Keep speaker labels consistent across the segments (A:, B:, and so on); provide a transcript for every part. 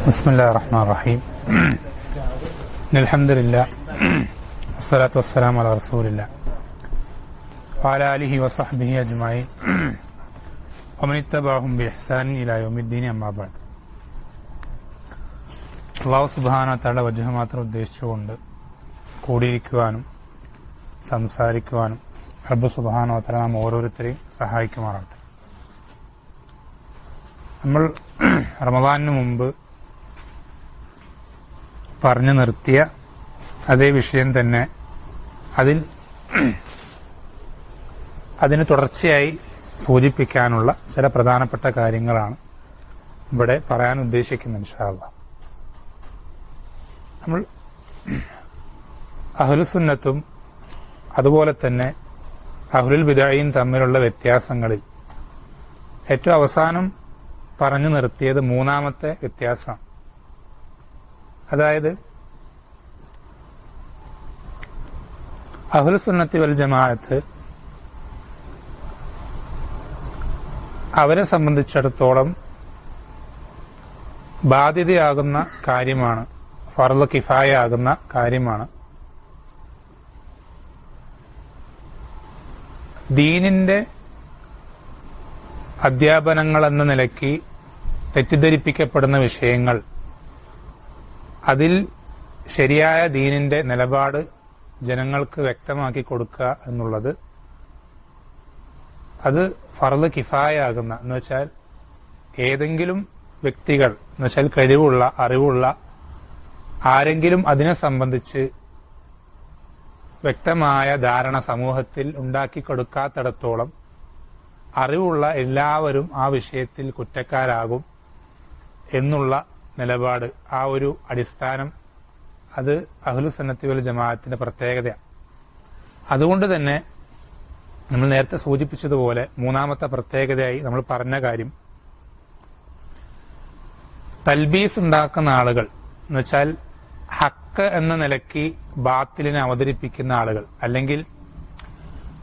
A: ബിസ്മില്ലാഹിർ റഹ്മാനിർ റഹീം. അൽഹംദുലില്ലാഹ് വസ്സലാത്തു വസ്സലാമു അലാ റസൂലില്ലാഹ് വഅലാ ആലിഹി വസഹ്ബിഹി അജ്മഈൻ വമൻ ഇത്തബഅഹും ബിഇഹ്സാൻ ഇലാ യൗമിദ്ദീൻ. അമ്മാ ബഅദ്. അല്ലാഹു സുബ്ഹാനഹു വ തആല വജ്ഹ മാത്രം ഉദ്ദേശിച്ചുകൊണ്ട് കൂടിയിരിക്കുവാനും സംസാരിക്കുവാനും റബ്ബ് സുബ്ഹാനഹു വ തആല നാം ഓരോരുത്തരെയും സഹായിക്കുമാറാകട്ടെ. നമ്മൾ റമദാനിന് മുമ്പ് പറഞ്ഞു നിർത്തിയ അതേ വിഷയം തന്നെ അതിന് തുടർച്ചയായി സൂചിപ്പിക്കാനുള്ള ചില പ്രധാനപ്പെട്ട കാര്യങ്ങളാണ് ഇവിടെ പറയാൻ ഉദ്ദേശിക്കുന്നത്. ഇൻഷാ അല്ലാഹ് നമ്മൾ അഹ്ലുസുന്നത്തും അതുപോലെ തന്നെ അഹ്ലുൽ ബിദ്അയും തമ്മിലുള്ള വ്യത്യാസങ്ങളിൽ ഏറ്റവും അവസാനം പറഞ്ഞു നിർത്തിയത് മൂന്നാമത്തെ വ്യത്യാസമാണ്. അതായത് അഹ്ലുസുന്നത്തി വൽ ജമാഅത്ത് അവരെ സംബന്ധിച്ചിടത്തോളം ബാധ്യതയാകുന്ന കാര്യമാണ്, ഫർള് കിഫായ ആകുന്ന കാര്യമാണ് ദീനിന്റെ അധ്യാപനങ്ങൾ എന്ന നിലയ്ക്ക് തെറ്റിദ്ധരിപ്പിക്കപ്പെടുന്ന വിഷയങ്ങൾ, അതിൽ ശരിയായ ദീനിന്റെ നിലപാട് ജനങ്ങൾക്ക് വ്യക്തമാക്കി കൊടുക്കുക എന്നുള്ളത് അത് ഫർള് കിഫായ ആകുന്ന, എന്ന് വെച്ചാൽ ഏതെങ്കിലും വ്യക്തികൾ, എന്ന് വെച്ചാൽ കഴിവുള്ള അറിവുള്ള ആരെങ്കിലും അതിനെ സംബന്ധിച്ച് വ്യക്തമായ ധാരണ സമൂഹത്തിൽ ഉണ്ടാക്കിക്കൊടുക്കാത്തിടത്തോളം അറിവുള്ള എല്ലാവരും ആ വിഷയത്തിൽ കുറ്റക്കാരാകും എന്നുള്ള നിലപാട്, ആ ഒരു അടിസ്ഥാനം, അത് അഹ്ലുസുന്നത്തി വൽ ജമാഅത്തിന്റെ പ്രത്യേകതയാണ്. അതുകൊണ്ട് തന്നെ നമ്മൾ നേരത്തെ സൂചിപ്പിച്ചതുപോലെ മൂന്നാമത്തെ പ്രത്യേകതയായി നമ്മൾ പറഞ്ഞ കാര്യം, തൽബീസ് ഉണ്ടാക്കുന്ന ആളുകൾ, എന്നുവെച്ചാൽ ഹക്ക് എന്ന നിലയ്ക്ക് ബാത്തിലിനെ അവതരിപ്പിക്കുന്ന ആളുകൾ, അല്ലെങ്കിൽ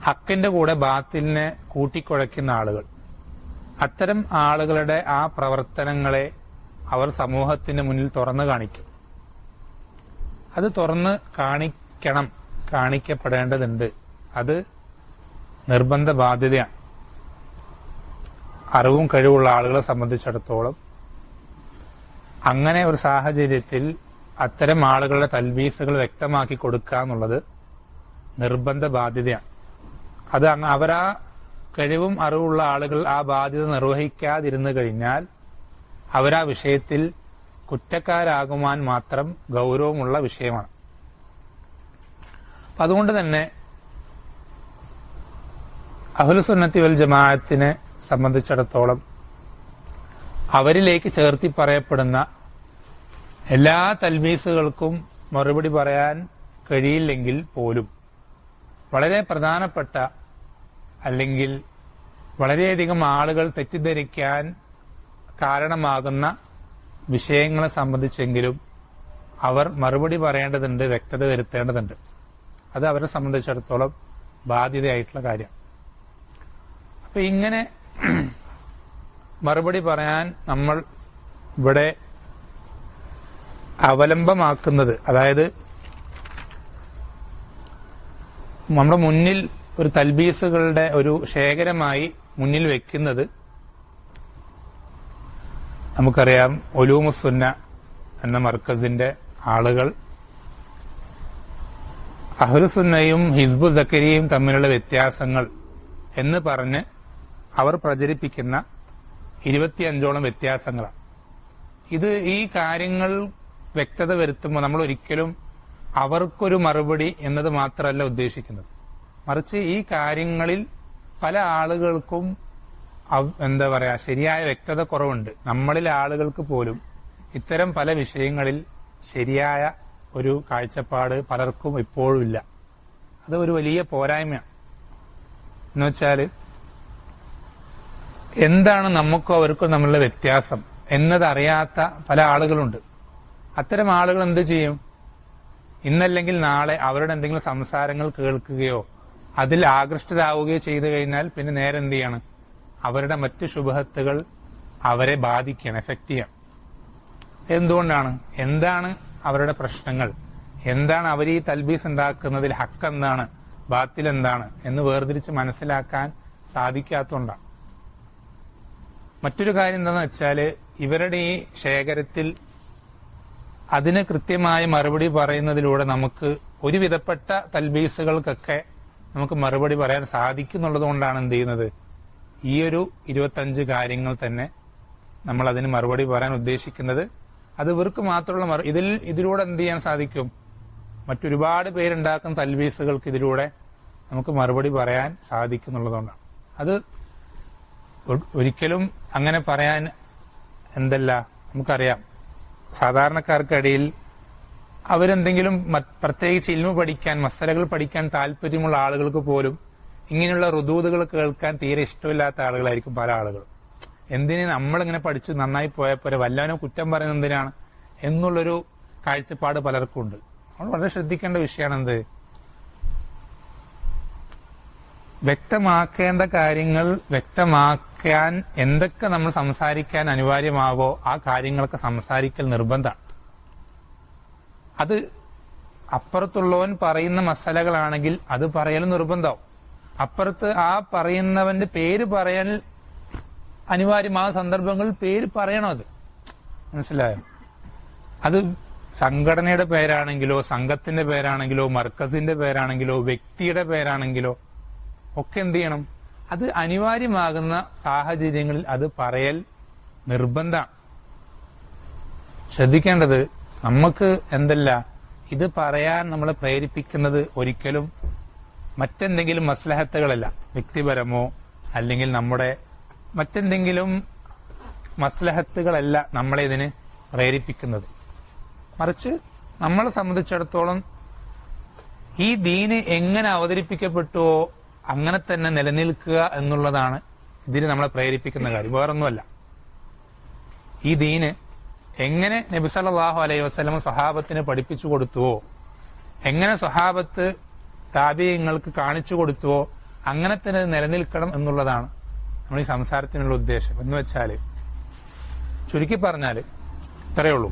A: ഹക്കിന്റെ കൂടെ ബാത്തിലിനെ കൂട്ടിക്കുഴയ്ക്കുന്ന ആളുകൾ, അത്തരം ആളുകളുടെ ആ പ്രവർത്തനങ്ങളെ അവർ സമൂഹത്തിന് മുന്നിൽ തുറന്നു കാണിക്കും. അത് തുറന്ന് കാണിക്കപ്പെടേണ്ടതുണ്ട്. അത് നിർബന്ധ ബാധ്യതയാണ്. അറിവും കഴിവുള്ള ആളുകളെ സംബന്ധിച്ചിടത്തോളം അങ്ങനെ ഒരു സാഹചര്യത്തിൽ അത്തരം ആളുകളുടെ തൽബീസുകൾ വ്യക്തമാക്കി കൊടുക്കുക എന്നുള്ളത് നിർബന്ധ ബാധ്യതയാണ്. അത് അവരാ കഴിവും അറിവുള്ള ആളുകൾ ആ ബാധ്യത നിർവഹിക്കാതിരുന്നു കഴിഞ്ഞാൽ അവരാ വിഷയത്തിൽ കുറ്റക്കാരാകുവാൻ മാത്രം ഗൗരവമുള്ള വിഷയമാണ്. അതുകൊണ്ട് തന്നെ അഹ്ലുസുന്നത്തി വൽ ജമാഅത്തിനെ സംബന്ധിച്ചിടത്തോളം അവരിലേക്ക് ചേർത്തി പറയപ്പെടുന്ന എല്ലാ തൽബീസുകൾക്കും മറുപടി പറയാൻ കഴിയില്ലെങ്കിൽ പോലും വളരെ പ്രധാനപ്പെട്ട, അല്ലെങ്കിൽ വളരെയധികം ആളുകൾ തെറ്റിദ്ധരിക്കാൻ കാരണമാകുന്ന വിഷയങ്ങളെ സംബന്ധിച്ചെങ്കിലും അവർ മറുപടി പറയേണ്ടതുണ്ട്, വ്യക്തത വരുത്തേണ്ടതുണ്ട്. അത് അവരെ സംബന്ധിച്ചിടത്തോളം ബാധ്യതയായിട്ടുള്ള കാര്യം. അപ്പൊ ഇങ്ങനെ മറുപടി പറയാൻ നമ്മൾ ഇവിടെ അവലംബമാക്കുന്നത്, അതായത് നമ്മുടെ മുന്നിൽ ഒരു തൽബീസുകളുടെ ഒരു ശേഖരമായി മുന്നിൽ വെക്കുന്നത്, നമുക്കറിയാം ഉലൂമുസ്സുന്ന എന്ന മർക്കസിന്റെ ആളുകൾ അഹ്ലുസുന്നയും ഹിസ്ബു സക്കരിയയും തമ്മിലുള്ള വ്യത്യാസങ്ങൾ എന്ന് പറഞ്ഞ് അവർ പ്രചരിപ്പിക്കുന്ന 25ഓളം വ്യത്യാസങ്ങളാണ്. ഈ കാര്യങ്ങൾ വ്യക്തത വരുത്തുമ്പോൾ നമ്മൾ ഒരിക്കലും അവർക്കൊരു മറുപടി എന്നത് മാത്രമല്ല ഉദ്ദേശിക്കുന്നത്, മറിച്ച് ഈ കാര്യങ്ങളിൽ പല ആളുകൾക്കും ശരിയായ വ്യക്തത കുറവുണ്ട്. നമ്മളിൽ ആളുകൾക്ക് പോലും ഇത്തരം പല വിഷയങ്ങളിൽ ശരിയായ ഒരു കാഴ്ചപ്പാട് പലർക്കും ഇപ്പോഴും ഇല്ല. അത് ഒരു വലിയ പോരായ്മയാണ്. എന്നുവെച്ചാല് എന്താണ് നമുക്കും അവർക്കും തമ്മിലുള്ള വ്യത്യാസം എന്നതറിയാത്ത പല ആളുകളുണ്ട്. അത്തരം ആളുകൾ എന്ത് ചെയ്യും? ഇന്നല്ലെങ്കിൽ നാളെ അവരുടെ എന്തെങ്കിലും സംസാരങ്ങൾ കേൾക്കുകയോ അതിൽ ആകൃഷ്ടരാവുകയോ ചെയ്തു കഴിഞ്ഞാൽ പിന്നെ നേരെ എന്ത് ചെയ്യാണ്? അവരുടെ മറ്റ് ശുബഹത്തുകൾ അവരെ ബാധിക്കുകയാണ്, എഫക്ട് ചെയ്യണം. എന്തുകൊണ്ടാണ്? എന്താണ് അവരുടെ പ്രശ്നങ്ങൾ, എന്താണ് അവർ ഈ തൽബീസ് ഉണ്ടാക്കുന്നതിൽ ഹക്ക് എന്താണ്, ബാത്തിൽ എന്താണ് എന്ന് വേർതിരിച്ച് മനസ്സിലാക്കാൻ സാധിക്കാത്തതുകൊണ്ടാണ്. മറ്റൊരു കാര്യം എന്താണെന്ന് വെച്ചാല്, ഇവരുടെ ഈ ശേഖരത്തിൽ അതിന് കൃത്യമായ മറുപടി പറയുന്നതിലൂടെ നമുക്ക് ഒരുവിധപ്പെട്ട തൽബീസുകൾക്കൊക്കെ നമുക്ക് മറുപടി പറയാൻ സാധിക്കുന്നുള്ളത് കൊണ്ടാണ് എന്ത് ചെയ്യുന്നത്, ഈ ഒരു 25 കാര്യങ്ങൾ തന്നെ നമ്മൾ അതിന് മറുപടി പറയാൻ ഉദ്ദേശിക്കുന്നത്. അത് ഇവർക്ക് മാത്രമുള്ള ഇതിലൂടെ എന്ത് ചെയ്യാൻ സാധിക്കും, മറ്റൊരുപാട് പേരുണ്ടാക്കുന്ന തൽബീസുകൾക്ക് ഇതിലൂടെ നമുക്ക് മറുപടി പറയാൻ സാധിക്കുന്നുള്ളതുകൊണ്ടാണ്. അത് ഒരിക്കലും അങ്ങനെ പറയാൻ നമുക്കറിയാം, സാധാരണക്കാർക്കിടയിൽ അവരെന്തെങ്കിലും പ്രത്യേകിച്ച് ഇൽമു പഠിക്കാൻ, മസലകൾ പഠിക്കാൻ താല്പര്യമുള്ള ആളുകൾക്ക് പോലും ഇങ്ങനെയുള്ള റുദൂദുകൾ കേൾക്കാൻ തീരെ ഇഷ്ടമില്ലാത്ത ആളുകളായിരിക്കും പല ആളുകളും. എന്തിന് നമ്മളിങ്ങനെ പഠിച്ച് നന്നായി പോയപ്പോലെ വല്ലവനും കുറ്റം പറയുന്നത് എന്തിനാണ് എന്നുള്ളൊരു കാഴ്ചപ്പാട് പലർക്കും ഉണ്ട്. നമ്മൾ വളരെ ശ്രദ്ധിക്കേണ്ട വിഷയമാണ് എന്ത്, വ്യക്തമാക്കേണ്ട കാര്യങ്ങൾ വ്യക്തമാക്കാൻ എന്തൊക്കെ നമ്മൾ സംസാരിക്കാൻ അനിവാര്യമാവോ ആ കാര്യങ്ങളൊക്കെ സംസാരിക്കൽ നിർബന്ധമാണ്. അത് അപ്പുറത്തുള്ളവൻ പറയുന്ന മസലകളാണെങ്കിൽ അത് പറയൽ നിർബന്ധമാവും. അപ്പുറത്ത് ആ പറയുന്നവന്റെ പേര് പറയാൻ അനിവാര്യമായ സന്ദർഭങ്ങളിൽ പേര് പറയണം. അത് മനസ്സിലായോ? അത് സംഘടനയുടെ പേരാണെങ്കിലോ സംഘത്തിന്റെ പേരാണെങ്കിലോ മർക്കസിന്റെ പേരാണെങ്കിലോ വ്യക്തിയുടെ പേരാണെങ്കിലോ ഒക്കെ എന്ത് ചെയ്യണം, അത് അനിവാര്യമാകുന്ന സാഹചര്യങ്ങളിൽ അത് പറയൽ നിർബന്ധമാണ്. ശ്രദ്ധിക്കേണ്ടത്, നമുക്ക് ഇത് പറയാൻ നമ്മളെ പ്രേരിപ്പിക്കുന്നത് ഒരിക്കലും മറ്റെന്തെങ്കിലും മസ്ലഹത്തുകളല്ല, വ്യക്തിപരമോ അല്ലെങ്കിൽ നമ്മുടെ മറ്റെന്തെങ്കിലും മസ്ലഹത്തുകളല്ല നമ്മളെ ഇതിന് പ്രേരിപ്പിക്കുന്നത്. മറിച്ച് നമ്മളെ സംബന്ധിച്ചിടത്തോളം ഈ ദീന് എങ്ങനെ അവതരിപ്പിക്കപ്പെട്ടുവോ അങ്ങനെ തന്നെ നിലനിൽക്കുക എന്നുള്ളതാണ് ഇതിന് നമ്മളെ പ്രേരിപ്പിക്കുന്ന കാര്യം, വേറൊന്നുമല്ല. ഈ ദീന് എങ്ങനെ നബി സല്ലല്ലാഹു അലൈഹി വസല്ലം സ്വഹാബത്തിന് പഠിപ്പിച്ചു കൊടുത്തുവോ, എങ്ങനെ സ്വഹാബത്ത് താബിഈങ്ങൾക്ക് കാണിച്ചു കൊടുത്തുവോ അങ്ങനെ തന്നെ നിലനിൽക്കണം എന്നുള്ളതാണ് നമ്മൾ ഈ സംസാരത്തിനുള്ള ഉദ്ദേശം. എന്ന് വെച്ചാല് ചുരുക്കി പറഞ്ഞാല് ഇത്രയേ ഉള്ളൂ.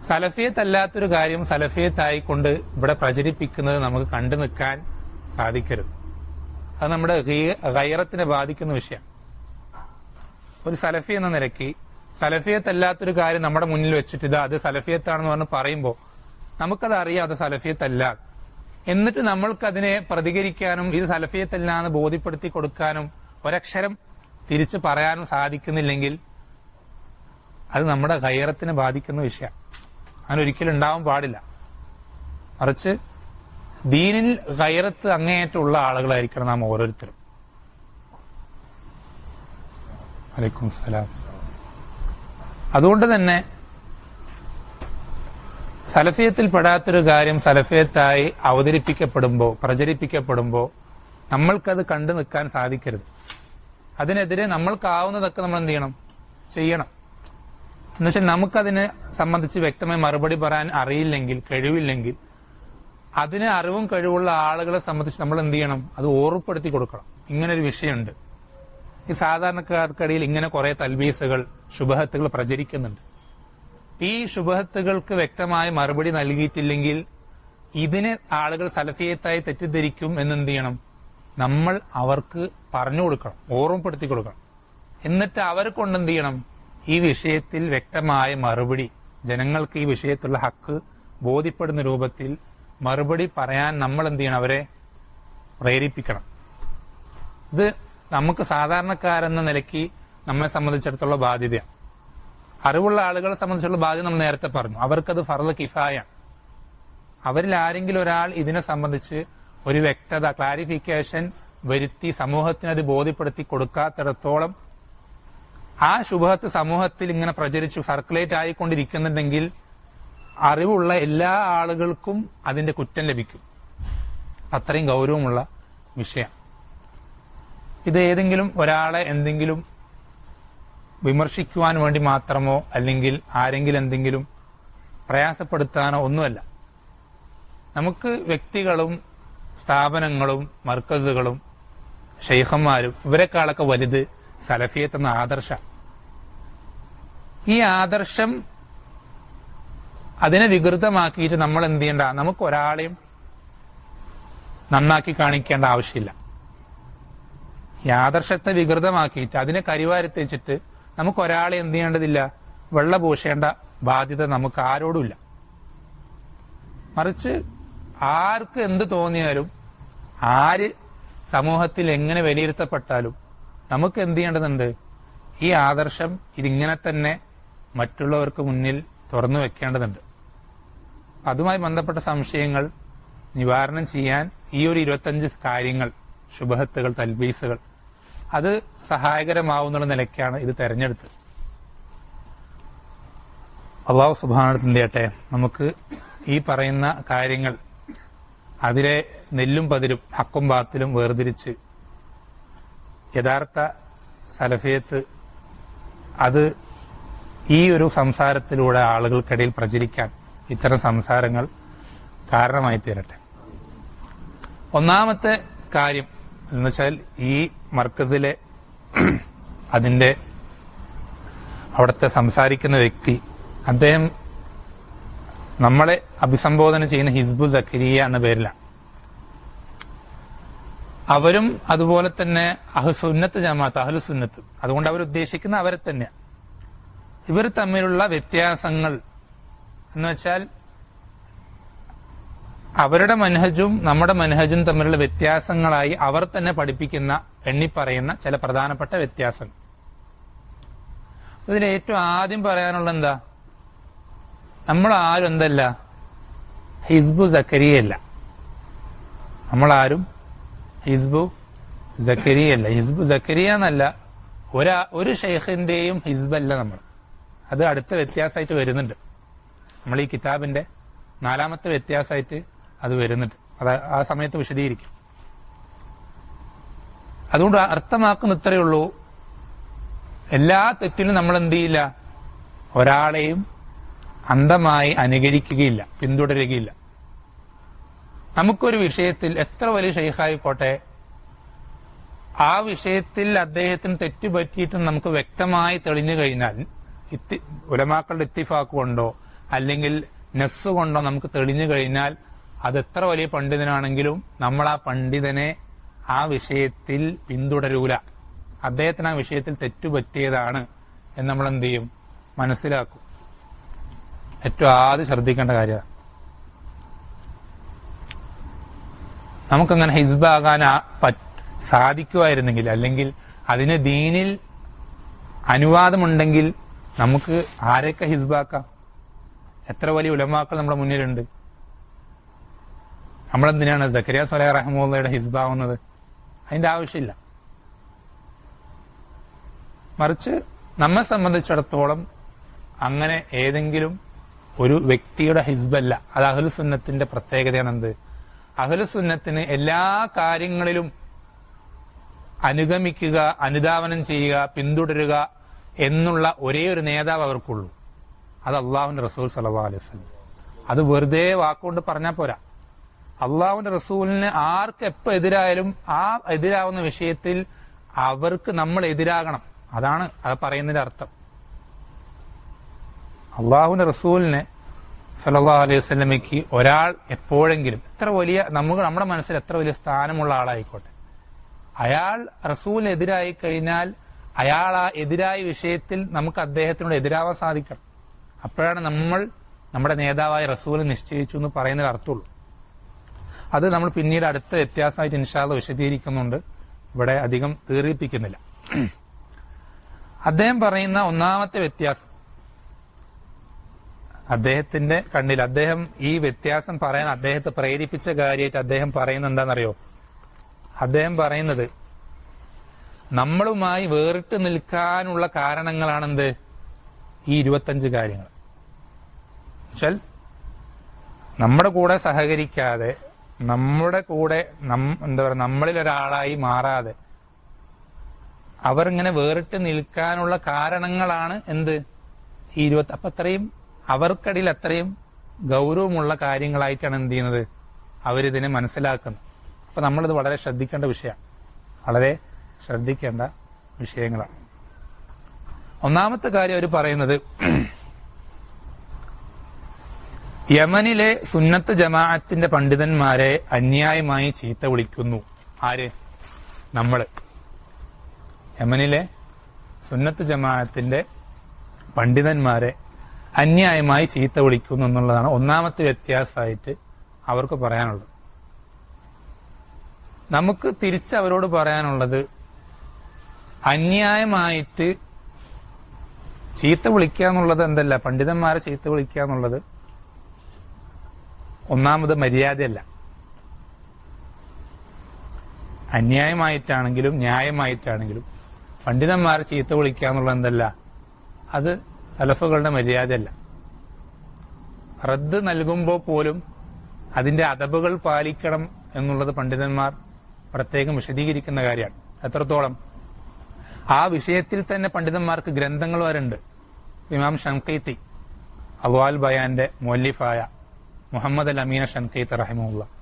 A: സലഫിയത്ത് അല്ലാത്തൊരു കാര്യം സലഫിയത്തായിക്കൊണ്ട് ഇവിടെ പ്രചരിപ്പിക്കുന്നത് നമുക്ക് കണ്ടു നിൽക്കാൻ സാധിക്കരുത്. അത് നമ്മുടെ ഗൈറത്തിനെ ബാധിക്കുന്ന വിഷയം. ഒരു സലഫി എന്ന നിലയ്ക്ക് സലഫിയത്തല്ലാത്തൊരു കാര്യം നമ്മുടെ മുന്നിൽ വെച്ചിട്ട് അത് സലഫിയത്താണെന്ന് പറഞ്ഞ് പറയുമ്പോൾ നമുക്കത് അറിയാം അത് സലഫിയത്തല്ല. എന്നിട്ട് നമ്മൾക്കതിനെ പ്രതികരിക്കാനും ഇത് സലഫിയത്തല്ല എന്ന് ബോധ്യപ്പെടുത്തി കൊടുക്കാനും ഒരക്ഷരം തിരിച്ചു പറയാനും സാധിക്കുന്നില്ലെങ്കിൽ അത് നമ്മുടെ ഗൈറത്തിനെ ബാധിക്കുന്ന വിഷയം. അങ്ങനെ ഒരിക്കലും ഉണ്ടാവാൻ പാടില്ല. മറിച്ച് ദീനിൽ ഗൈറത്ത് അങ്ങേയറ്റുള്ള ആളുകളായിരിക്കണം നാം ഓരോരുത്തരും. വലൈക്കും സലാം. അതുകൊണ്ട് തന്നെ സലഫിയത്തിൽ പെടാത്തൊരു കാര്യം സലഫിയത്തായി അവതരിപ്പിക്കപ്പെടുമ്പോ പ്രചരിപ്പിക്കപ്പെടുമ്പോ നമ്മൾക്കത് കണ്ടു നിൽക്കാൻ സാധിക്കരുത്. അതിനെതിരെ നമ്മൾക്കാവുന്നതൊക്കെ നമ്മൾ എന്ത് ചെയ്യണം. എന്നുവെച്ചാൽ നമുക്കതിനെ സംബന്ധിച്ച് വ്യക്തമായി മറുപടി പറയാൻ അറിയില്ലെങ്കിൽ, കഴിവില്ലെങ്കിൽ, അതിന് അറിവും കഴിവുള്ള ആളുകളെ സംബന്ധിച്ച് നമ്മൾ എന്ത് ചെയ്യണം, അത് ഓർമ്മപ്പെടുത്തി കൊടുക്കണം. ഇങ്ങനൊരു വിഷയമുണ്ട്. ഈ സാധാരണക്കാർക്കിടയിൽ ഇങ്ങനെ കുറെ തൽബീസുകൾ, ശുബഹത്തുകൾ പ്രചരിക്കുന്നുണ്ട്. ഈ ശുബഹത്തുകൾക്ക് വ്യക്തമായ മറുപടി നൽകിയിട്ടില്ലെങ്കിൽ ഇതിനെ ആളുകൾ സലഫിയത്തായി തെറ്റിദ്ധരിക്കും എന്നെന്ത് ചെയ്യണം, നമ്മൾ അവർക്ക് പറഞ്ഞു കൊടുക്കണം, ഓർമ്മപ്പെടുത്തി കൊടുക്കണം. എന്നിട്ട് അവരെ കൊണ്ട് എന്ത് ചെയ്യണം, ഈ വിഷയത്തിൽ വ്യക്തമായ മറുപടി, ജനങ്ങൾക്ക് ഈ വിഷയത്തിലുള്ള ഹക്ക് ബോധ്യപ്പെടുന്ന രൂപത്തിൽ മറുപടി പറയാൻ നമ്മൾ എന്ത് ചെയ്യണം, അവരെ പ്രേരിപ്പിക്കണം. ഇത് നമുക്ക് സാധാരണക്കാരെന്ന നിലയ്ക്ക് നമ്മെ സംബന്ധിച്ചിടത്തോളം ബാധ്യതയാണ്. അറിവുള്ള ആളുകളെ സംബന്ധിച്ചുള്ള ബാധ്യത നമ്മൾ നേരത്തെ പറഞ്ഞു. അവർക്കത് ഫർള് കിഫായാണ്. അവരിൽ ആരെങ്കിലും ഒരാൾ ഇതിനെ സംബന്ധിച്ച് ഒരു വ്യക്തത, ക്ലാരിഫിക്കേഷൻ വരുത്തി സമൂഹത്തിനത് ബോധ്യപ്പെടുത്തി കൊടുക്കാത്തിടത്തോളം ആ ശുബഹത്ത് സമൂഹത്തിൽ ഇങ്ങനെ പ്രചരിച്ചു സർക്കുലേറ്റ് ആയിക്കൊണ്ടിരിക്കുന്നുണ്ടെങ്കിൽ അറിവുള്ള എല്ലാ ആളുകൾക്കും അതിന്റെ കുറ്റം ലഭിക്കും. അത്രയും ഗൗരവമുള്ള വിഷയം. ഇത് ഏതെങ്കിലും ഒരാളെ എന്തെങ്കിലും വിമർശിക്കുവാൻ വേണ്ടി മാത്രമോ അല്ലെങ്കിൽ ആരെങ്കിലും എന്തെങ്കിലും പ്രയാസപ്പെടുത്താനോ ഒന്നുമല്ല. നമുക്ക് വ്യക്തികളും സ്ഥാപനങ്ങളും മർക്കസുകളും ഷെയ്ഖന്മാരും ഇവരെക്കാളൊക്കെ വലുത് സലഫിയത്ത് എന്ന ആദർശ. ഈ ആദർശം അതിനെ വികൃതമാക്കിയിട്ട് നമ്മൾ എന്ത് ചെയ്യണ്ട, നമുക്ക് ഒരാളെയും നന്നാക്കി കാണിക്കേണ്ട ആവശ്യമില്ല. ഈ ആദർശത്തെ വികൃതമാക്കിയിട്ട് അതിനെ കരിവാരത്ത് വെച്ചിട്ട് നമുക്ക് ഒരാളെ എന്ത് ചെയ്യേണ്ടതില്ല, വെള്ള പൂശേണ്ട ബാധ്യത നമുക്ക് ആരോടുമില്ല. മറിച്ച് ആർക്ക് എന്ത് തോന്നിയാലും ആര് സമൂഹത്തിൽ എങ്ങനെ വിലയിരുത്തപ്പെട്ടാലും നമുക്ക് എന്ത് ചെയ്യേണ്ടതുണ്ട്, ഈ ആദർശം ഇതിങ്ങനെ തന്നെ മറ്റുള്ളവർക്ക് മുന്നിൽ തുറന്നു വെക്കേണ്ടതുണ്ട്. അതുമായി ബന്ധപ്പെട്ട സംശയങ്ങൾ നിവാരണം ചെയ്യാൻ ഈ ഒരു 25 കാര്യങ്ങൾ, ശുബഹത്തുകൾ, തൽബീസുകൾ, അത് സഹായകരമാവുന്നുള്ള നിലയ്ക്കാണ് ഇത് തെരഞ്ഞെടുത്തത്. അള്ളാഹു സുബ്ഹാനഹു ചെയ്യട്ടെ നമുക്ക് ഈ പറയുന്ന കാര്യങ്ങൾ അതിലെ നെല്ലും പതിരും ഹക്കും ബാത്തിലും വേർതിരിച്ച് യഥാർത്ഥ സലഫിയത്ത് അത് ഈ ഒരു സംസാരത്തിലൂടെ ആളുകൾക്കിടയിൽ പ്രചരിക്കാൻ ഇത്തരം സംസാരങ്ങൾ കാരണമായി തീരട്ടെ. ഒന്നാമത്തെ കാര്യം എന്ന് വെച്ചാൽ ഈ മർക്കസിലെ അതിന്റെ അവിടുത്തെ സംസാരിക്കുന്ന വ്യക്തി, അദ്ദേഹം നമ്മളെ അഭിസംബോധന ചെയ്യുന്ന ഹിസ്ബു സക്കരിയ എന്ന പേരിലാണ്. അവരും അതുപോലെ തന്നെ അഹ്ലുസുന്നത്ത് ജമാഅത്ത്, അഹ്ലുസുന്നത്ത്, അതുകൊണ്ട് അവരുദ്ദേശിക്കുന്ന അവരെ തന്നെയാണ്. ഇവർ തമ്മിലുള്ള വ്യത്യാസങ്ങൾ എന്ന് വെച്ചാൽ അവരുടെ മനഹജും നമ്മുടെ മനഹജും തമ്മിലുള്ള വ്യത്യാസങ്ങളായി അവർ തന്നെ പഠിപ്പിക്കുന്ന എണ്ണിപ്പറയുന്ന ചില പ്രധാനപ്പെട്ട വ്യത്യാസങ്ങൾ. ഇതിൽ ഏറ്റവും ആദ്യം പറയാനുള്ള എന്താ, നമ്മൾ ആരും എന്തല്ല, ഹിസ്ബു സക്കരിയല്ല. നമ്മളാരും ഹിസ്ബു സക്കരിയല്ല. ഹിസ്ബു സക്കരിയ എന്നല്ല, ഒരു ഷെയ്ഖിന്റെയും ഹിസ്ബല്ല നമ്മൾ. അത് അടുത്ത വ്യത്യാസമായിട്ട് വരുന്നുണ്ട്. നമ്മൾ ഈ കിതാബിന്റെ 4ാമത്തെ വ്യത്യാസമായിട്ട് അത് വരുന്നുണ്ട്. അത് ആ സമയത്ത് വിശദീകരിക്കും. അതുകൊണ്ട് അർത്ഥമാക്കുന്ന ഇത്രയേ ഉള്ളൂ, എല്ലാ തെറ്റിലും നമ്മൾ എന്ത് ചെയ്യില്ല, ഒരാളെയും അന്ധമായി അനുകരിക്കുകയില്ല, പിന്തുടരുകയില്ല. നമുക്കൊരു വിഷയത്തിൽ എത്ര വലിയ ഷെയ്ഖായിക്കോട്ടെ, ആ വിഷയത്തിൽ അദ്ദേഹത്തിന് തെറ്റുപറ്റിയിട്ടും നമുക്ക് വ്യക്തമായി തെളിഞ്ഞു കഴിഞ്ഞാൽ, ഉലമാക്കളുടെ ഇത്തിഫാക്ക് കൊണ്ടോ അല്ലെങ്കിൽ നസ്സ് കൊണ്ടോ നമുക്ക് തെളിഞ്ഞു കഴിഞ്ഞാൽ, അത് എത്ര വലിയ പണ്ഡിതനാണെങ്കിലും നമ്മൾ ആ പണ്ഡിതനെ ആ വിഷയത്തിൽ പിന്തുടരൂല. അദ്ദേഹത്തിന് ആ വിഷയത്തിൽ തെറ്റുപറ്റിയതാണ് എന്ന് നമ്മൾ എന്ത് ചെയ്യും, മനസ്സിലാക്കും. ഏറ്റവും ആദ്യം ശ്രദ്ധിക്കേണ്ട കാര്യമാണ്. നമുക്കങ്ങനെ ഹിസ്ബാകാൻ സാധിക്കുമായിരുന്നെങ്കിൽ, അല്ലെങ്കിൽ അതിന് ദീനിൽ അനുവാദമുണ്ടെങ്കിൽ നമുക്ക് ആരെയൊക്കെ ഹിസ്ബാക്കാം. എത്ര വലിയ ഉലമാക്കൾ നമ്മുടെ മുന്നിലുണ്ട്. നമ്മളെന്തിനാണ് സക്കരിയ സ്വലൈഹി റഹ്മത്തുള്ളാഹിയുടെ ഹിസ്ബാവുന്നത്? അതിന്റെ ആവശ്യമില്ല. മറിച്ച് നമ്മെ സംബന്ധിച്ചിടത്തോളം അങ്ങനെ ഏതെങ്കിലും ഒരു വ്യക്തിയുടെ ഹിസ്ബല്ല. അത് അഹ്ലുസുന്നത്തിന്റെ പ്രത്യേകതയാണ്. എന്ത്, അഹ്ലുസുന്നത്തിന് എല്ലാ കാര്യങ്ങളിലും അനുഗമിക്കുക, അനുധാവനം ചെയ്യുക, പിന്തുടരുക എന്നുള്ള ഒരേ ഒരു നേതാവ് അവർക്കുള്ളൂ. അത് അള്ളാഹുവിന്റെ റസൂൽ സല്ലല്ലാഹു അലൈഹി വസല്ലം. അത് വെറുതെ വാക്കുകൊണ്ട് പറഞ്ഞാൽ പോരാ. അള്ളാഹുവിന്റെ റസൂലിന് ആർക്ക് എപ്പോ എതിരായാലും ആ എതിരാവുന്ന വിഷയത്തിൽ അവർക്ക് നമ്മൾ എതിരാകണം. അതാണ് അത് പറയുന്നതിന്റെ അർത്ഥം. അള്ളാഹുവിന്റെ റസൂലിനെ സല്ലല്ലാഹു അലൈഹി വസല്ലമയ്ക്ക് ഒരാൾ എപ്പോഴെങ്കിലും എത്ര വലിയ നമ്മുടെ മനസ്സിൽ എത്ര വലിയ സ്ഥാനമുള്ള ആളായിക്കോട്ടെ, അയാൾ റസൂലിനെതിരായി കഴിഞ്ഞാൽ അയാൾ ആ എതിരായ വിഷയത്തിൽ നമുക്ക് അദ്ദേഹത്തിനോട് എതിരാവാൻ സാധിക്കണം. അപ്പോഴാണ് നമ്മൾ നമ്മുടെ നേതാവായ റസൂൽ നിശ്ചയിച്ചു എന്ന് പറയുന്നതിൽ അർത്ഥമുള്ളൂ. അത് നമ്മൾ പിന്നീട് അടുത്ത വ്യത്യാസമായിട്ട് ഇൻഷാ അല്ലാഹ് വിശദീകരിക്കുന്നുണ്ട്. ഇവിടെ അധികം തീർപ്പിക്കുന്നില്ല. അദ്ദേഹം പറയുന്ന ഒന്നാമത്തെ വ്യത്യാസം, അദ്ദേഹത്തിന്റെ കണ്ണിൽ അദ്ദേഹം ഈ വ്യത്യാസം പറയാൻ അദ്ദേഹത്തെ പ്രേരിപ്പിച്ച കാര്യമായിട്ട് അദ്ദേഹം പറയുന്നത് എന്താണെന്നറിയോ? അദ്ദേഹം പറയുന്നത് നമ്മളുമായി വേറിട്ട് നിൽക്കാനുള്ള കാരണങ്ങളാണെന്ത്, ഈ 25 കാര്യങ്ങൾ. വെച്ചാൽ നമ്മുടെ കൂടെ സഹകരിക്കാതെ, നമ്മുടെ കൂടെ എന്താ പറയുക, നമ്മളിൽ ഒരാളായി മാറാതെ അവരിങ്ങനെ വേറിട്ട് നിൽക്കാനുള്ള കാരണങ്ങളാണ് എന്ത്, ഈ 20. അപ്പൊ അത്രയും അവർക്കിടയിൽ അത്രയും ഗൗരവമുള്ള കാര്യങ്ങളായിട്ടാണ് എന്ത് ചെയ്യുന്നത്, അവരിതിനെ മനസ്സിലാക്കുന്നത്. അപ്പൊ നമ്മളിത് വളരെ ശ്രദ്ധിക്കേണ്ട വിഷയമാണ്. വളരെ ശ്രദ്ധിക്കേണ്ട വിഷയങ്ങളാണ്. ഒന്നാമത്തെ കാര്യം അവർ പറയുന്നത്, യമനിലെ സുന്നത്ത് ജമാഅത്തിന്റെ പണ്ഡിതന്മാരെ അന്യായമായി ചീത്ത വിളിക്കുന്നു. ആര്? നമ്മള്. യമനിലെ സുന്നത്ത് ജമാഅത്തിന്റെ പണ്ഡിതന്മാരെ അന്യായമായി ചീത്ത വിളിക്കുന്നു എന്നുള്ളതാണ് ഒന്നാമത്തെ വ്യത്യാസമായിട്ട് അവർക്ക് പറയാനുള്ളത്. നമുക്ക് തിരിച്ചവരോട് പറയാനുള്ളത്, അന്യായമായിട്ട് ചീത്ത വിളിക്കുക എന്നുള്ളത് എന്തല്ല, പണ്ഡിതന്മാരെ ചീത്ത വിളിക്കുക എന്നുള്ളത് ഒന്നാമത് മര്യാദയല്ല. അന്യായമായിട്ടാണെങ്കിലും ന്യായമായിട്ടാണെങ്കിലും പണ്ഡിതന്മാരെ ചീത്ത വിളിക്കുക എന്നുള്ളത് എന്തല്ല, അത് സലഫുകളുടെ മര്യാദയല്ല. റദ്ദ് നൽകുമ്പോൾ പോലും അതിന്റെ അദബുകൾ പാലിക്കണം എന്നുള്ളത് പണ്ഡിതന്മാർ പ്രത്യേകം വിശദീകരിക്കുന്ന കാര്യമാണ്. എത്രത്തോളം? ആ വിഷയത്തിൽ തന്നെ പണ്ഡിതന്മാർക്ക് ഗ്രന്ഥങ്ങൾ വരെയുണ്ട്. ഇമാം ഷൻഖീത്തി, അദ്വാൽ ബയാന്റെ മുഅല്ലിഫായ മുഹമ്മദ് അൽ അമീൻ ഷൻഖീത്തി റഹിമഹുല്ലാഹ്,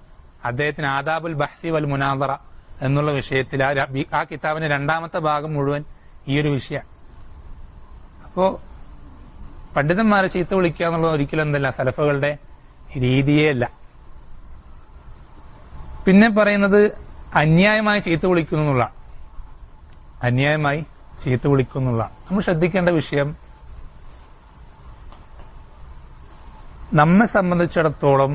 A: അദ്ദേഹത്തിന് ആദാബുൽ ബഹ്സി വൽ മുനാദറ എന്നുള്ള വിഷയത്തിൽ ആ കിതാബിന്റെ രണ്ടാമത്തെ ഭാഗം മുഴുവൻ ഈ ഒരു വിഷയമാണ്. അപ്പോ പണ്ഡിതന്മാരെ ചീത്ത വിളിക്കുക എന്നുള്ളത് ഒരിക്കലും എന്തല്ല, സലഫുകളുടെ രീതിയേ അല്ല. പിന്നെ പറയുന്നത് അന്യായമായി ചീത്ത വിളിക്കുന്നു എന്നുള്ളതാണ്. അന്യായമായി ചീത്ത വിളിക്കുന്നു എന്നുള്ളതാണ്. നമ്മൾ ശ്രദ്ധിക്കേണ്ട വിഷയം, നമ്മെ സംബന്ധിച്ചിടത്തോളം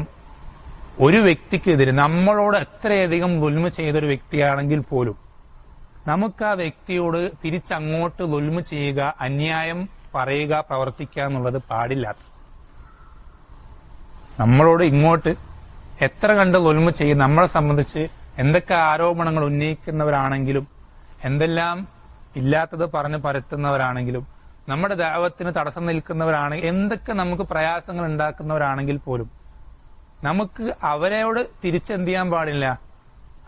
A: ഒരു വ്യക്തിക്കെതിരെ നമ്മളോട് എത്രയധികം ദുൽമ ചെയ്തൊരു വ്യക്തിയാണെങ്കിൽ പോലും നമുക്ക് ആ വ്യക്തിയോട് തിരിച്ചങ്ങോട്ട് ദുൽമ ചെയ്യുക, അന്യായം പറയുക, പ്രവർത്തിക്കുക എന്നുള്ളത് പാടില്ലാത്ത. നമ്മളോട് ഇങ്ങോട്ട് എത്ര കണ്ട് ദുൽമ ചെയ്യും, നമ്മളെ സംബന്ധിച്ച് എന്തൊക്കെ ആരോപണങ്ങൾ ഉന്നയിക്കുന്നവരാണെങ്കിലും, എന്തെല്ലാം ഇല്ലാത്തത് പറഞ്ഞ് പരത്തുന്നവരാണെങ്കിലും, നമ്മുടെ ദഅവത്തിന് തടസ്സം നിൽക്കുന്നവരാണെങ്കിൽ, എന്തൊക്കെ നമുക്ക് പ്രയാസങ്ങൾ ഉണ്ടാക്കുന്നവരാണെങ്കിൽ പോലും നമുക്ക് അവരോട് തിരിച്ചെന്ത് ചെയ്യാൻ പാടില്ല,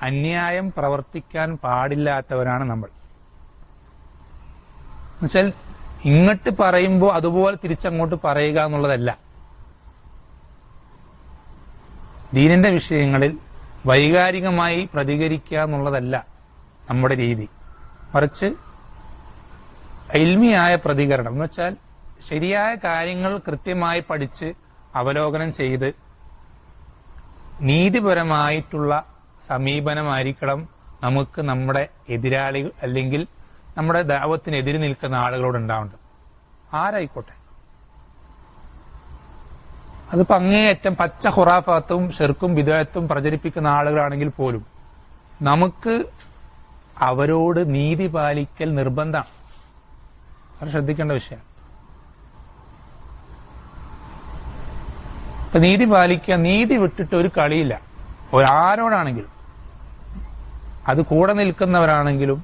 A: അന്യായം പ്രവർത്തിക്കാൻ പാടില്ലാത്തവരാണ് നമ്മൾ. എന്നുവെച്ചാൽ ഇങ്ങോട്ട് പറയുമ്പോൾ അതുപോലെ തിരിച്ചങ്ങോട്ട് പറയുക എന്നുള്ളതല്ല. ദീനിന്റെ വിഷയങ്ങളിൽ വൈകാരികമായി പ്രതികരിക്കുക എന്നുള്ളതല്ല നമ്മുടെ രീതി. മറിച്ച് ഇൽമിയായ പ്രതികരണം എന്ന് വെച്ചാൽ ശരിയായ കാര്യങ്ങൾ കൃത്യമായി പഠിച്ച് അവലോകനം ചെയ്ത് നീതിപരമായിട്ടുള്ള സമീപനമായിരിക്കണം നമുക്ക് നമ്മുടെ എതിരാളികൾ അല്ലെങ്കിൽ നമ്മുടെ ദഅവത്തിനെതിരെ നിൽക്കുന്ന ആളുകളോട് ഉണ്ടാവേണ്ടത്. ആരായിക്കോട്ടെ, അതിപ്പോ അങ്ങേയറ്റം പച്ച ഖുറാഫാത്തും ഷിർക്കും ബിദ്അത്തും പ്രചരിപ്പിക്കുന്ന ആളുകളാണെങ്കിൽ പോലും നമുക്ക് അവരോട് നീതി പാലിക്കൽ നിർബന്ധമാണ്. അത് ശ്രദ്ധിക്കേണ്ട വിഷയം. ഇപ്പൊ നീതി പാലിക്കുക, നീതി വിട്ടിട്ട് ഒരു കളിയില്ല. ആരോടാണെങ്കിലും, അത് കൂടെ നിൽക്കുന്നവരാണെങ്കിലും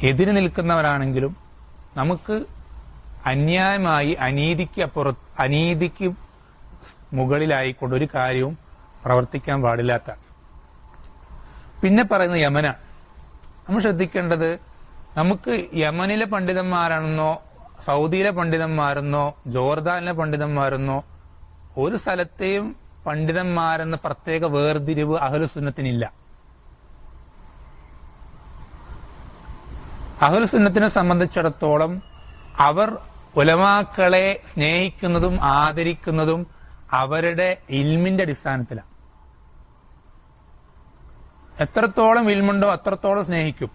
A: എതിര് നിൽക്കുന്നവരാണെങ്കിലും നമുക്ക് അന്യായമായി അനീതിക്ക് മുകളിലായിക്കൊണ്ട് ഒരു കാര്യവും പ്രവർത്തിക്കാൻ പാടില്ലാത്ത. പിന്നെ പറയുന്നത് യമന. നമ്മൾ ശ്രദ്ധിക്കേണ്ടത്, നമുക്ക് യമനിലെ പണ്ഡിതന്മാരാണെന്നോ സൗദിയിലെ പണ്ഡിതന്മാരെന്നോ ജോർദാനിലെ പണ്ഡിതന്മാരെന്നോ ഒരു സ്ഥലത്തെയും പണ്ഡിതന്മാരെന്ന പ്രത്യേക വേർതിരിവ് അഹ്ലുസുന്നത്തിനില്ല. അഹ്ലുസുന്നത്തിനെ സംബന്ധിച്ചിടത്തോളം അവർ ഉലമാക്കളെ സ്നേഹിക്കുന്നതും ആദരിക്കുന്നതും അവരുടെ ഇൽമിന്റെ അടിസ്ഥാനത്തിലാണ്. എത്രത്തോളം ഇൽമുണ്ടോ അത്രത്തോളം സ്നേഹിക്കും.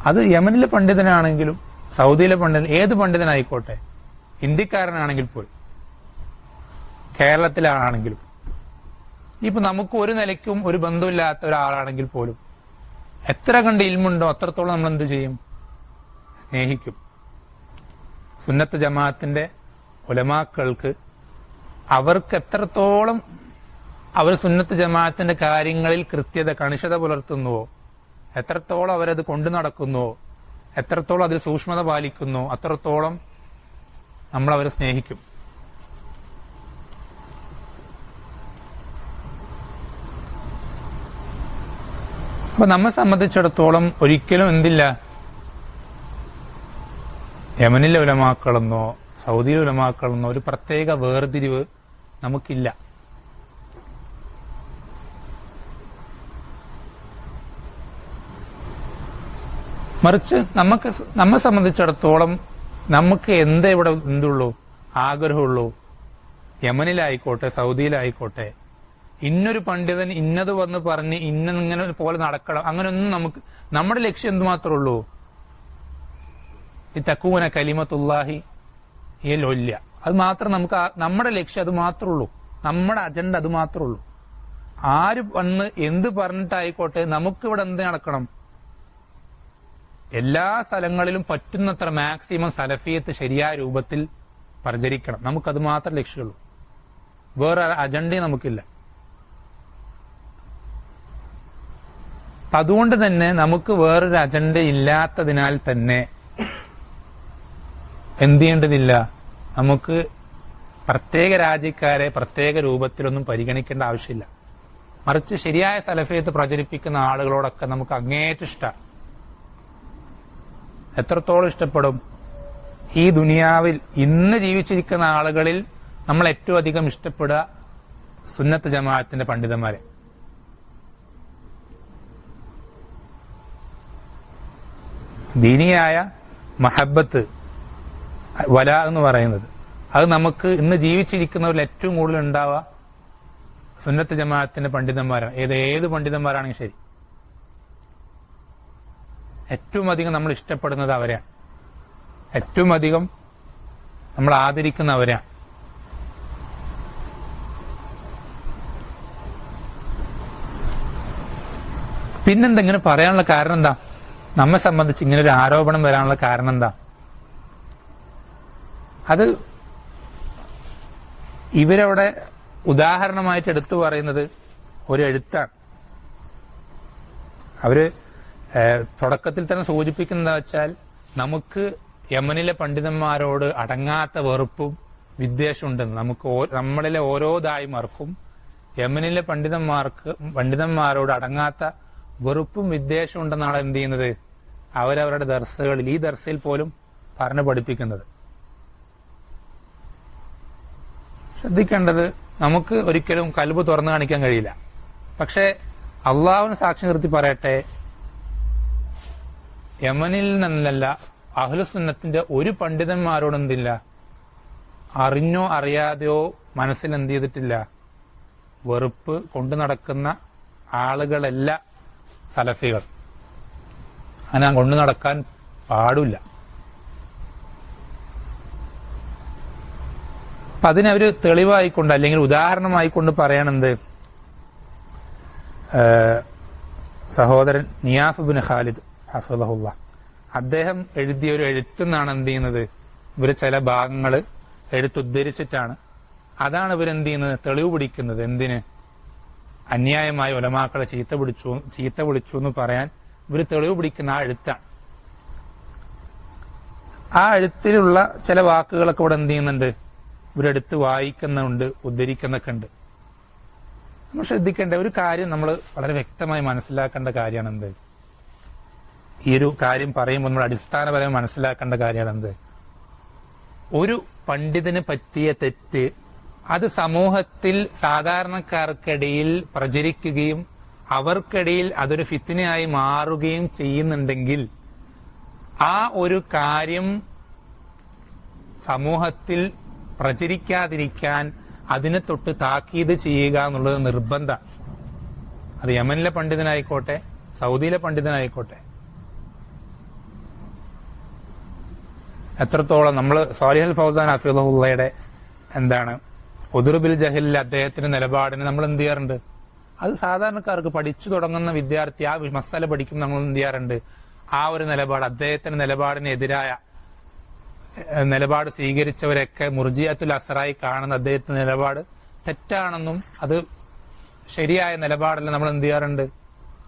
A: അത് യമനിലെ പണ്ഡിതനാണെങ്കിലും സൗദിയിലെ പണ്ഡിതൻ, ഏത് പണ്ഡിതനായിക്കോട്ടെ, ഇന്ത്യക്കാരനാണെങ്കിൽ പോലും കേരളത്തിലാണെങ്കിലും, ഇപ്പൊ നമുക്ക് ഒരു നിലയ്ക്കും ഒരു ബന്ധമില്ലാത്ത ഒരാളാണെങ്കിൽ പോലും എത്ര കണ്ട് ഇൽമുണ്ടോ അത്രത്തോളം നമ്മൾ എന്ത് ചെയ്യും? സ്നേഹിക്കും. സുന്നത്ത് ജമാഅത്തിന്റെ ഉലമാക്കൾക്ക് അവർക്ക് എത്രത്തോളം അവർ സുന്നത്ത് ജമാഅത്തിന്റെ കാര്യങ്ങളിൽ കൃത്യത കണിശത പുലർത്തുന്നുവോ, എത്രത്തോളം അവരത് കൊണ്ടു നടക്കുന്നുവോ, എത്രത്തോളം അതിൽ സൂക്ഷ്മത പാലിക്കുന്നുവോ അത്രത്തോളം നമ്മൾ അവരെ സ്നേഹിക്കും. അപ്പൊ നമ്മെ സംബന്ധിച്ചിടത്തോളം ഒരിക്കലും എന്തില്ല, യമനിലെ ഉലമാക്കളെന്നോ സൗദിയിലെ ഉലമാക്കളെന്നോ ഒരു പ്രത്യേക വേർതിരിവ് നമുക്കില്ല. മറിച്ച് നമ്മെ സംബന്ധിച്ചിടത്തോളം നമുക്ക് എന്തുള്ളൂ, ആഗ്രഹമുള്ളൂ, യമനിലായിക്കോട്ടെ സൗദിയിലായിക്കോട്ടെ ഇന്നൊരു പണ്ഡിതൻ ഇന്നത് വന്ന് പറഞ്ഞ് ഇങ്ങനെ പോലെ നടക്കണം, അങ്ങനെയൊന്നും നമ്മുടെ ലക്ഷ്യം എന്തുമാത്രമേ ഉള്ളൂ, ഈ തക്കൂന കലിമത്തുല്ലാഹി ഈ ലൊല്യ, അത് മാത്രം നമ്മുടെ ലക്ഷ്യം അത് മാത്രമേ ഉള്ളൂ, നമ്മുടെ അജണ്ട അത് മാത്രമേ ഉള്ളൂ. ആര് വന്ന് എന്ത് പറഞ്ഞിട്ടായിക്കോട്ടെ നമുക്കിവിടെ എന്ത് നടക്കണം, എല്ലാ സ്ഥലങ്ങളിലും പറ്റുന്നത്ര മാക്സിമം സലഫിയത്ത് ശരിയായ രൂപത്തിൽ പ്രചരിക്കണം. നമുക്കത് മാത്രം ലക്ഷ്യമുള്ളൂ, വേറെ അജണ്ടയും നമുക്കില്ല. അതുകൊണ്ട് തന്നെ നമുക്ക് വേറൊരു അജണ്ട ഇല്ലാത്തതിനാൽ തന്നെ എന്ത് ചെയ്യേണ്ടതില്ല, നമുക്ക് പ്രത്യേക രാജ്യക്കാരെ പ്രത്യേക രൂപത്തിലൊന്നും പരിഗണിക്കേണ്ട ആവശ്യമില്ല. മറിച്ച് ശരിയായ സലഫിയത്ത് പ്രചരിപ്പിക്കുന്ന ആളുകളോടൊക്കെ നമുക്ക് അങ്ങേയറ്റം ഇഷ്ടമാണ്. എത്രത്തോളം ഇഷ്ടപ്പെടും, ഈ ദുനിയാവിൽ ഇന്ന് ജീവിച്ചിരിക്കുന്ന ആളുകളിൽ നമ്മൾ ഏറ്റവും അധികം ഇഷ്ടപ്പെടുക സുന്നത്ത് ജമാഅത്തിന്റെ പണ്ഡിതന്മാരെ. ദീനിയായ മഹബത്ത് വല എന്ന് പറയുന്നത് അത് നമുക്ക് ഇന്ന് ജീവിച്ചിരിക്കുന്നവരിൽ ഏറ്റവും കൂടുതൽ ഉണ്ടാവുക സുന്നത്ത് ജമാഅത്തിന്റെ പണ്ഡിതന്മാരാണ്. ഏത് പണ്ഡിതന്മാരാണെങ്കിൽ ശരി, ഏറ്റവും അധികം നമ്മൾ ഇഷ്ടപ്പെടുന്നത് അവരെയാണ്, ഏറ്റവും അധികം നമ്മൾ ആദരിക്കുന്ന അവരെയാണ്. പിന്നെന്തെങ്ങനെ പറയാനുള്ള കാരണം എന്താ, നമ്മെ സംബന്ധിച്ച് ഇങ്ങനെ ഒരു ആരോപണം വരാനുള്ള കാരണം എന്താ, അത് ഇവരവിടെ ഉദാഹരണമായിട്ട് എടുത്തു പറയുന്നത് ഒരു എഴുത്താണ്. അവര് തുടക്കത്തിൽ തന്നെ സൂചിപ്പിക്കുന്നത് വെച്ചാൽ നമുക്ക് യമനിലെ പണ്ഡിതന്മാരോട് അടങ്ങാത്ത വെറുപ്പും വിദ്വേഷവും ഉണ്ടെന്ന്. നമ്മളിലെ ഓരോ ദായിമാർക്കും യമനിലെ പണ്ഡിതന്മാരോട് അടങ്ങാത്ത വെറുപ്പും വിദ്വേഷവും ഉണ്ടെന്നാണ് എന്ത് ചെയ്യുന്നത്, അവരവരുടെ ദർസുകളിൽ, ഈ ദർസയിൽ പോലും പറഞ്ഞു പഠിപ്പിക്കുന്നത്. ശ്രദ്ധിക്കേണ്ടത്, നമുക്ക് ഒരിക്കലും കൽബ് തുറന്നു കാണിക്കാൻ കഴിയില്ല. പക്ഷെ അള്ളാഹുവിനെ സാക്ഷി നിർത്തി പറയട്ടെ, യമനിൽ നിന്നല്ല അഹ്ലുസുന്നത്തിന്റെ ഒരു പണ്ഡിതന്മാരോട് എന്തില്ല, അറിഞ്ഞോ അറിയാതെയോ മനസ്സിൽ എന്ത് ചെയ്തിട്ടില്ല, വെറുപ്പ് കൊണ്ടു നടക്കുന്ന ആളുകളല്ല സലഫികൾ. അങ്ങനെ കൊണ്ടു നടക്കാൻ പാടില്ല. അപ്പൊ അതിനവര് തെളിവായിക്കൊണ്ട് അല്ലെങ്കിൽ ഉദാഹരണമായിക്കൊണ്ട് പറയണെന്ത്, സഹോദരൻ നിയാഫ് ബിൻ ഖാലിദ് ഹഫിളഹുല്ലാ അദ്ദേഹം എഴുതിയ ഒരു എഴുത്തുനിന്നാണ് എന്ത് ചെയ്യുന്നത്, ഇവര് ചില ഭാഗങ്ങൾ എടുത്തുദ്ധരിച്ചിട്ടാണ്, അതാണ് ഇവരെന്ത് ചെയ്യുന്നത്, തെളിവ് പിടിക്കുന്നത്. എന്തിന്, അന്യായമായ ഉലമാക്കളെ ചീത്ത വിളിച്ചു എന്ന് പറയാൻ ഇവര് തെളിവ് പിടിക്കുന്ന ആ എഴുത്താണ്. ആ എഴുത്തിലുള്ള ചില വാക്കുകളൊക്കെ ഇവിടെ എന്ത് ചെയ്യുന്നുണ്ട്, ഇവരെടുത്ത് വായിക്കുന്നുണ്ട്, ഉദ്ധരിക്കുന്നൊക്കെ ഉണ്ട്. നമ്മൾ ശ്രദ്ധിക്കേണ്ട ഒരു കാര്യം, നമ്മൾ വളരെ വ്യക്തമായി മനസ്സിലാക്കേണ്ട കാര്യമാണ് എന്ത്, ഈ ഒരു കാര്യം പറയുമ്പോൾ നമ്മൾ അടിസ്ഥാനപരമായി മനസ്സിലാക്കേണ്ട കാര്യമാണ് എന്ത്, ഒരു പണ്ഡിതന് പറ്റിയ തെറ്റ് അത് സമൂഹത്തിൽ സാധാരണക്കാർക്കിടയിൽ പ്രചരിക്കുകയും അവർക്കിടയിൽ അതൊരു ഫിത്നയായി മാറുകയും ചെയ്യുന്നുണ്ടെങ്കിൽ ആ ഒരു കാര്യം സമൂഹത്തിൽ പ്രചരിക്കാതിരിക്കാൻ അതിനെ തൊട്ട് താക്കീത് ചെയ്യുക എന്നുള്ളത് നിർബന്ധമാണ്. അത് യമനിലെ പണ്ഡിതനായിക്കോട്ടെ സൗദിയിലെ പണ്ഡിതനായിക്കോട്ടെ. എത്രത്തോളം നമ്മൾ സാലിഹുൽ ഫൗസാൻ ഹഫിളഹുള്ളയുടെ ഉദുറുബിൽ ജഹലിലെ അദ്ദേഹത്തിന്റെ നിലപാടിന് നമ്മൾ എന്ത് ചെയ്യാറുണ്ട്, അത് സാധാരണക്കാർക്ക് പഠിച്ചു തുടങ്ങുന്ന വിദ്യാർത്ഥി ആ മസാല പഠിക്കും നമ്മൾ എന്ത് ചെയ്യാറുണ്ട്, ആ ഒരു നിലപാട്, അദ്ദേഹത്തിന്റെ നിലപാടിനെതിരായ നിലപാട് സ്വീകരിച്ചവരൊക്കെ മുർജിയത്തുൽ അസ്റായി കാണുന്ന അദ്ദേഹത്തിന്റെ നിലപാട് തെറ്റാണെന്നും അത് ശരിയായ നിലപാടല്ല നമ്മൾ എന്ത് ചെയ്യാറുണ്ട്,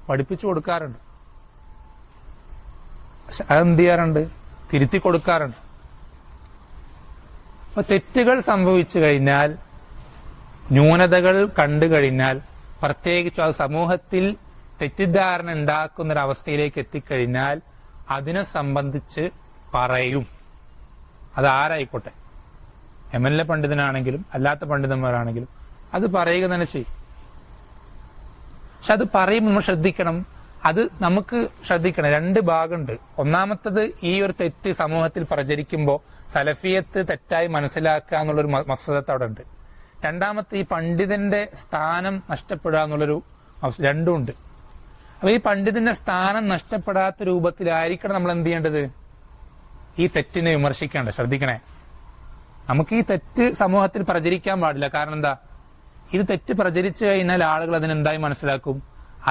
A: പഠിപ്പിച്ചു കൊടുക്കാറുണ്ട്. അതെന്ത് ചെയ്യാറുണ്ട്, തിരുത്തി കൊടുക്കാറുണ്ട്. അപ്പൊ തെറ്റുകൾ സംഭവിച്ചു കഴിഞ്ഞാൽ, ന്യൂനതകൾ കണ്ടു കഴിഞ്ഞാൽ, പ്രത്യേകിച്ച് അത് സമൂഹത്തിൽ തെറ്റിദ്ധാരണ ഉണ്ടാക്കുന്നൊരവസ്ഥയിലേക്ക് എത്തിക്കഴിഞ്ഞാൽ അതിനെ സംബന്ധിച്ച് പറയും. അത് ആരായിക്കോട്ടെ, യമനിലെ പണ്ഡിതനാണെങ്കിലും അല്ലാത്ത പണ്ഡിതന്മാരാണെങ്കിലും അത് പറയുക തന്നെ ചെയ്യും. പക്ഷെ അത് പറയുമ്പോൾ നമ്മൾ ശ്രദ്ധിക്കണം, അത് നമുക്ക് ശ്രദ്ധിക്കണം. രണ്ട് ഭാഗമുണ്ട്. ഒന്നാമത്തത്, ഈ ഒരു തെറ്റ് സമൂഹത്തിൽ പ്രചരിക്കുമ്പോൾ സലഫിയത്ത് തെറ്റായി മനസ്സിലാക്കുക എന്നുള്ളൊരു മസ്ലഹത്ത് അവിടെ ഉണ്ട്. രണ്ടാമത്തെ, ഈ പണ്ഡിതന്റെ സ്ഥാനം നഷ്ടപ്പെടുക എന്നുള്ളൊരു രണ്ടുമുണ്ട്. അപ്പൊ ഈ പണ്ഡിതന്റെ സ്ഥാനം നഷ്ടപ്പെടാത്ത രൂപത്തിലായിരിക്കണം നമ്മൾ എന്ത് ചെയ്യേണ്ടത്? ഈ തെറ്റിനെ വിമർശിക്കേണ്ടത്. ശ്രദ്ധിക്കണേ, നമുക്ക് ഈ തെറ്റ് സമൂഹത്തിൽ പ്രചരിക്കാൻ പാടില്ല. കാരണം എന്താ? ഇത് തെറ്റ് പ്രചരിച്ചു കഴിഞ്ഞാൽ ആളുകൾ അതിനെന്തായി മനസ്സിലാക്കും?